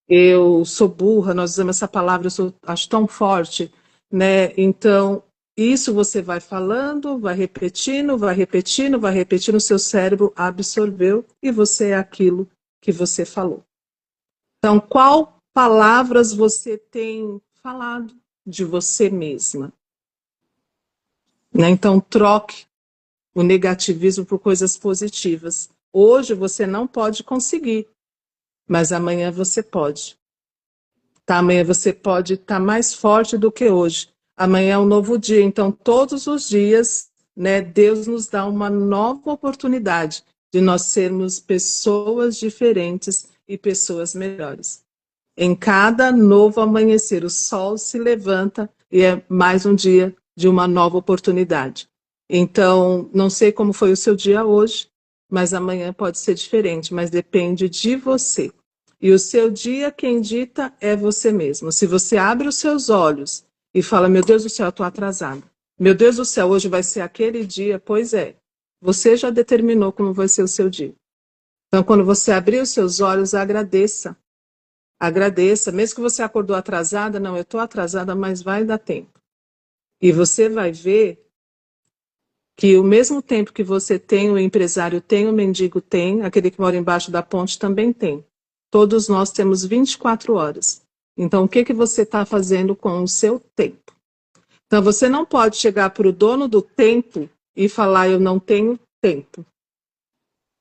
eu sou burra, nós usamos essa palavra, acho tão forte, né? Então, isso você vai falando, vai repetindo, vai repetindo, vai repetindo, o seu cérebro absorveu e você é aquilo que você falou. Então, qual palavras você tem falado de você mesma? Né? Então, troque o negativismo por coisas positivas. Hoje você não pode conseguir, mas amanhã você pode. Tá? Amanhã você pode estar mais forte do que hoje. Amanhã é um novo dia. Então, todos os dias, né, Deus nos dá uma nova oportunidade de nós sermos pessoas diferentes e pessoas melhores. Em cada novo amanhecer, o sol se levanta e é mais um dia de uma nova oportunidade. Então, não sei como foi o seu dia hoje, mas amanhã pode ser diferente, mas depende de você. E o seu dia, quem dita é você mesmo. Se você abre os seus olhos e fala, meu Deus do céu, eu estou atrasada. Meu Deus do céu, hoje vai ser aquele dia. Pois é, você já determinou como vai ser o seu dia. Então, quando você abrir os seus olhos, agradeça. Agradeça. Mesmo que você acordou atrasada, não, eu estou atrasada, mas vai dar tempo. E você vai ver que o mesmo tempo que você tem, o empresário tem, o mendigo tem, aquele que mora embaixo da ponte também tem. Todos nós temos 24 horas. Então, o que você está fazendo com o seu tempo? Então, você não pode chegar para o dono do tempo e falar, eu não tenho tempo.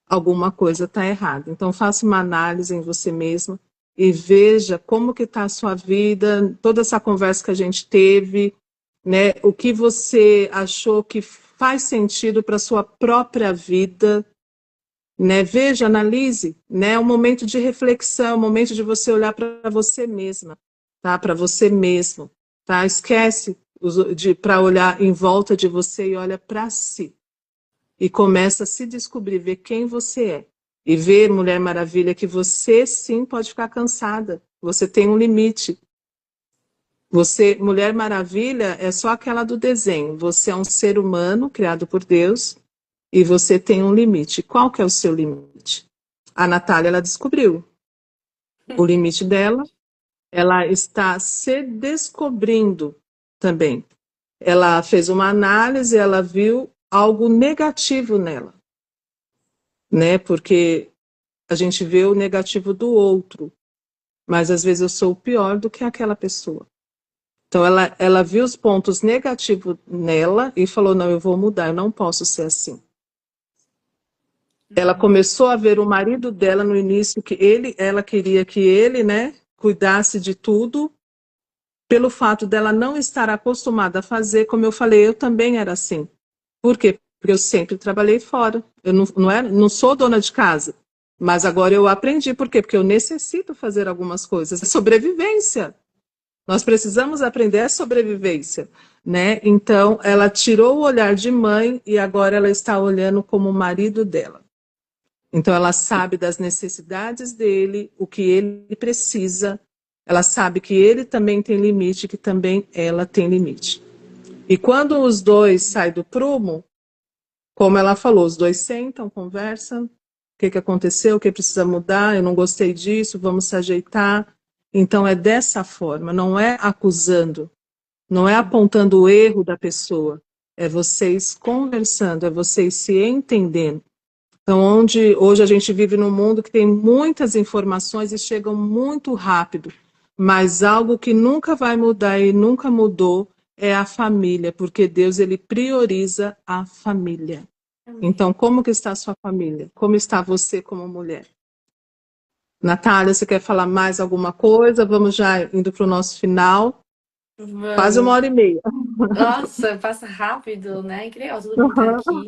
Alguma coisa está errada. Então, faça uma análise em você mesma e veja como que está a sua vida, toda essa conversa que a gente teve, né? O que você achou que faz sentido para a sua própria vida, né? Veja, analise, né? É um momento de reflexão, é um momento de você olhar para você mesma, tá? Para você mesmo, tá? Esquece de para olhar em volta de você e olha para si e começa a se descobrir, ver quem você é e ver, Mulher Maravilha, que você sim pode ficar cansada. Você tem um limite. Você, Mulher Maravilha, é só aquela do desenho. Você é um ser humano criado por Deus e você tem um limite. Qual que é o seu limite? A Natália, ela descobriu o limite dela. Ela está se descobrindo também. Ela fez uma análise, ela viu algo negativo nela, né? Porque a gente vê o negativo do outro, mas às vezes eu sou pior do que aquela pessoa. Então ela viu os pontos negativos nela e falou: não, eu vou mudar, eu não posso ser assim. Ela começou a ver o marido dela no início que ela queria que ele, né, cuidasse de tudo, pelo fato dela não estar acostumada a fazer, como eu falei, eu também era assim. Por quê? Porque eu sempre trabalhei fora. Eu não sou dona de casa. Mas agora eu aprendi. Por quê? Porque eu necessito fazer algumas coisas. É sobrevivência. Nós precisamos aprender a sobrevivência, né? Então, ela tirou o olhar de mãe e agora ela está olhando como o marido dela. Então, ela sabe das necessidades dele, o que ele precisa. Ela sabe que ele também tem limite, que também ela tem limite. E quando os dois saem do prumo, como ela falou, os dois sentam, conversam, o que aconteceu, o que precisa mudar, eu não gostei disso, vamos se ajeitar. Então é dessa forma, não é acusando, não é apontando o erro da pessoa, é vocês conversando, é vocês se entendendo. Então, onde hoje a gente vive num mundo que tem muitas informações e chegam muito rápido, mas algo que nunca vai mudar e nunca mudou é a família, porque Deus ele prioriza a família. Amém. Então, como que está a sua família? Como está você como mulher? Natália, você quer falar mais alguma coisa? Vamos já indo para o nosso final. Quase uma Vamos. hora e meia. Nossa, passa rápido, né? Incrível, todo mundo tá aqui.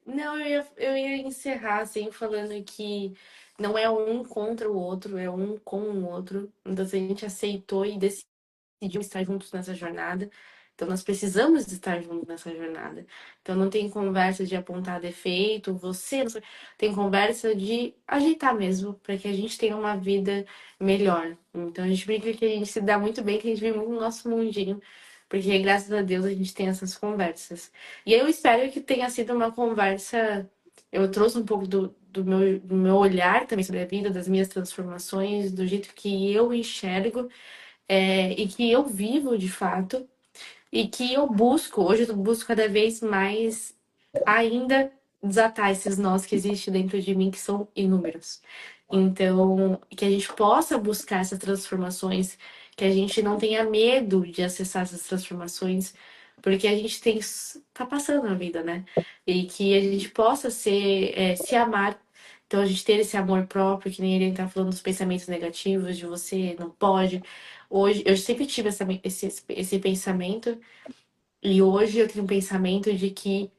Não, eu ia encerrar assim, falando que não é um contra o outro, é um com o outro. Então, se a gente aceitou e decidiu estar juntos nessa jornada, então nós precisamos estar juntos nessa jornada. Então, não tem conversa de apontar defeito, você, não sei- tem conversa de ajeitar mesmo, para que a gente tenha uma vida melhor. Então, a gente brinca que a gente se dá muito bem, que a gente vive muito no nosso mundinho. Porque, graças a Deus, a gente tem essas conversas. E eu espero que tenha sido uma conversa. Eu trouxe um pouco do meu olhar também sobre a vida, das minhas transformações, do jeito que eu enxergo, e que eu vivo de fato, e que eu busco. Hoje eu busco cada vez mais ainda desatar esses nós que existem dentro de mim, que são inúmeros. Então, que a gente possa buscar essas transformações, que a gente não tenha medo de acessar essas transformações, porque a gente tá passando na vida, né? E que a gente possa se amar. Então, a gente ter esse amor próprio, que nem ele tá falando dos pensamentos negativos, de você não pode. Hoje, eu sempre tive esse pensamento, e hoje eu tenho um pensamento de que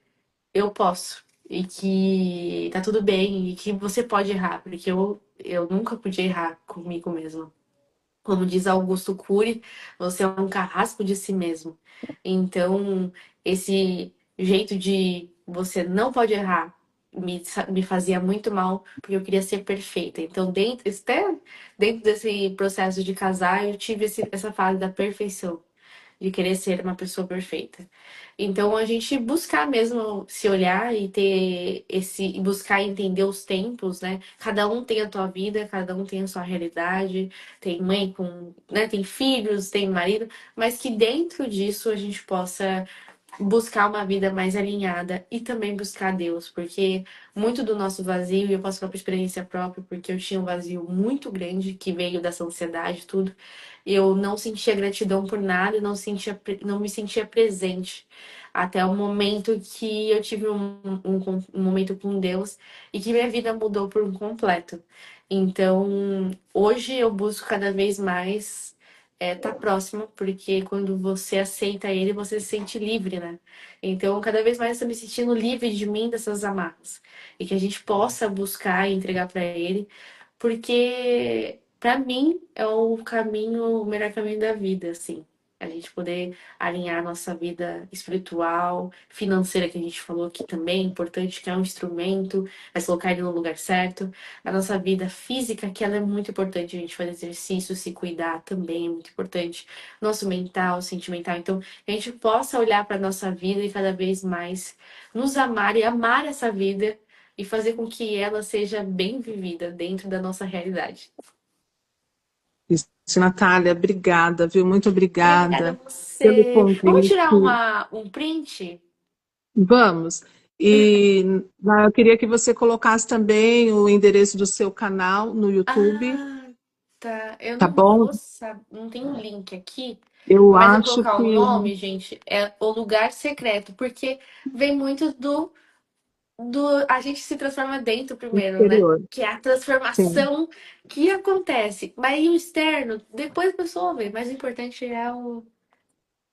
eu posso. E que tá tudo bem, e que você pode errar, porque eu nunca podia errar comigo mesma. Como diz Augusto Cury, você é um carrasco de si mesmo. Então, esse jeito de você não pode errar me fazia muito mal, porque eu queria ser perfeita. Então, até dentro desse processo de casar, eu tive essa fase da perfeição, de querer ser uma pessoa perfeita. Então, a gente buscar mesmo se olhar e ter e buscar entender os tempos, né? Cada um tem a tua vida, cada um tem a sua realidade, tem mãe com, né, tem filhos, tem marido, mas que dentro disso a gente possa buscar uma vida mais alinhada e também buscar Deus, porque muito do nosso vazio, e eu posso falar por experiência própria, porque eu tinha um vazio muito grande que veio dessa ansiedade, tudo. Eu não sentia gratidão por nada, não me sentia presente. Até o momento que eu tive um momento com Deus e que minha vida mudou por um completo. Então, hoje eu busco cada vez mais tá próximo, porque quando você aceita ele, você se sente livre, né? Então, cada vez mais eu tô me sentindo livre de mim, dessas amarras. E que a gente possa buscar e entregar para ele, porque para mim é o caminho, o melhor caminho da vida, assim. A gente poder alinhar nossa vida espiritual, financeira, que a gente falou aqui também, importante, que é um instrumento, mas colocar ele no lugar certo. A nossa vida física, que ela é muito importante, a gente fazer exercício, se cuidar também é muito importante. Nosso mental, sentimental. Então, que a gente possa olhar para nossa vida e cada vez mais nos amar e amar essa vida e fazer com que ela seja bem vivida dentro da nossa realidade. Isso, Natália, obrigada, viu? Muito Obrigada a obrigada pelo você. Vamos convite. tirar um print? Vamos. E eu queria que você colocasse também o endereço do seu canal no YouTube, Ah, tá. Eu tá não bom? vou saber, não tem um link aqui, Eu mas eu acho colocar o que nome, gente, é o lugar secreto, porque vem muito do a gente se transforma dentro o primeiro, né? exterior, Que é a sim. transformação que acontece. Mas e o externo, depois a pessoa vê. Mas o importante é o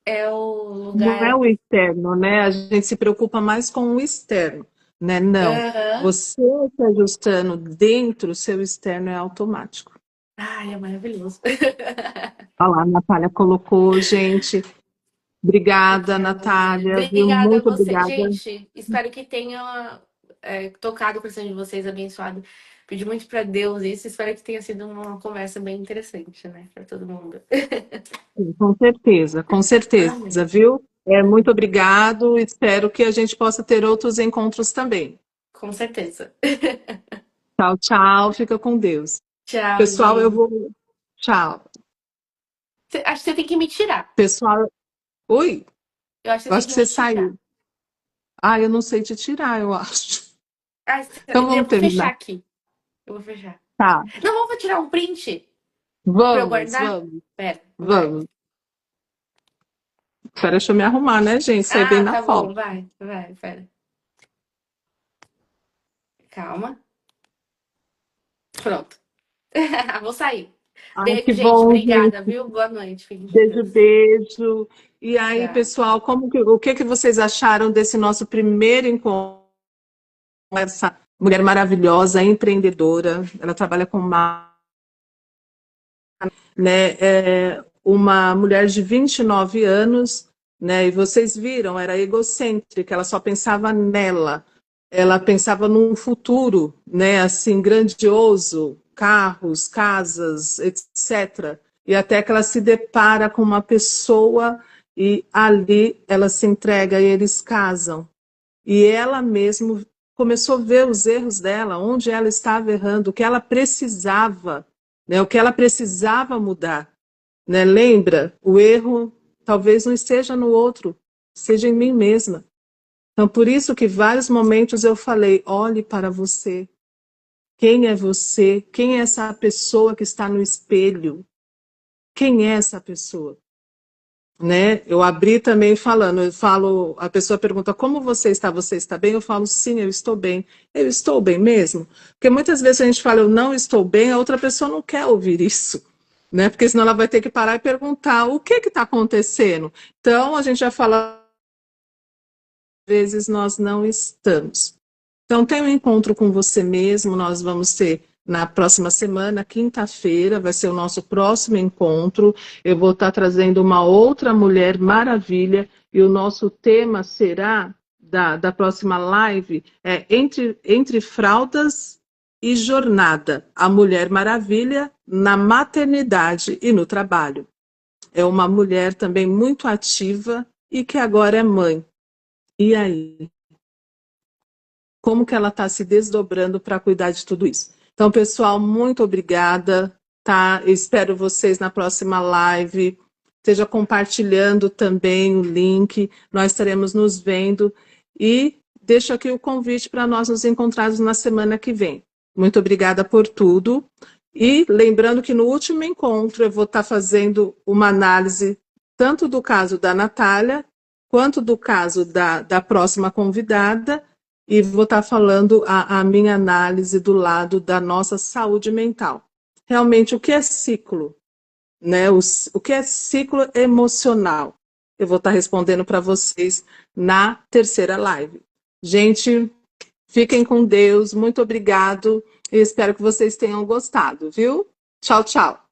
Não é lugar. o externo, né? A gente se preocupa mais com o externo, né? Não. Aham. Você se ajustando dentro, o seu externo é automático. Ai, é maravilhoso. Olha lá, a Natália colocou, gente. Obrigada, Obrigada, Gi. Natália, viu? Obrigada a Muito você. obrigada. Gente, espero que tenha tocado o coração de vocês, abençoado. Pedi muito para Deus isso. Espero que tenha sido uma conversa bem interessante, né? Para todo mundo. Sim, com Amém. certeza, viu? Muito obrigado. Espero que a gente possa ter outros encontros também. Com certeza. Tchau, tchau. Fica com Deus. Tchau, Pessoal, eu Gi. vou. Tchau. Acho que você tem que me tirar. Pessoal, oi? Eu acho que Eu você acho tem que que você me tirar. saiu. Ah, eu não sei te tirar, eu acho. Ah, Então eu vamos vou fechar terminar. aqui. Eu vou fechar. Tá. Não, vou tirar um print pra eu Vamos, guardar? vamos, Pera, vai. vamos. Espera, deixa eu me arrumar, né, gente? Sair bem Ah, na tá bom, foto. vai, pera. Calma. Pronto. Vou sair. Ai, Beijo, que gente. bom, Obrigada, gente. viu? Boa noite. Fiquem com Beijo, Deus. beijo. E aí, Tchau. pessoal, o que que vocês acharam desse nosso primeiro encontro com essa mulher maravilhosa, empreendedora? Ela trabalha com né, uma mulher de 29 anos, né, e vocês viram, era egocêntrica, ela só pensava nela, ela pensava num futuro, né, assim, grandioso, carros, casas, etc. E até que ela se depara com uma pessoa e ali ela se entrega e eles casam. E ela mesma começou a ver os erros dela, onde ela estava errando, o que ela precisava, né, o que ela precisava mudar. Né? Lembra, o erro talvez não esteja no outro, seja em mim mesma. Então, por isso que vários momentos eu falei, olhe para você. Quem é você? Quem é essa pessoa que está no espelho? Quem é essa pessoa? Né? Eu abri também falando, eu falo, a pessoa pergunta como você está? Você está bem? Eu falo sim, eu estou bem. Eu estou bem mesmo? Porque muitas vezes a gente fala eu não estou bem, a outra pessoa não quer ouvir isso, né? Porque senão ela vai ter que parar e perguntar o que está acontecendo. Então a gente já fala, às vezes nós não estamos. Então, tem um encontro com você mesmo, nós vamos ter na próxima semana, quinta-feira, vai ser o nosso próximo encontro. Eu vou estar trazendo uma outra mulher maravilha e o nosso tema será, da próxima live, entre fraldas e jornada, a Mulher Maravilha na maternidade e no trabalho. É uma mulher também muito ativa e que agora é mãe. E aí? Como que ela está se desdobrando para cuidar de tudo isso. Então, pessoal, muito obrigada, tá? Eu espero vocês na próxima live. Esteja compartilhando também o link. Nós estaremos nos vendo e deixo aqui o convite para nós nos encontrarmos na semana que vem. Muito obrigada por tudo. E lembrando que no último encontro eu vou estar fazendo uma análise tanto do caso da Natália, quanto do caso da próxima convidada, e vou estar falando a minha análise do lado da nossa saúde mental. Realmente, o que é ciclo? né? O que é ciclo emocional? Eu vou estar respondendo para vocês na terceira live. Gente, fiquem com Deus, muito obrigado e espero que vocês tenham gostado, viu? Tchau, tchau.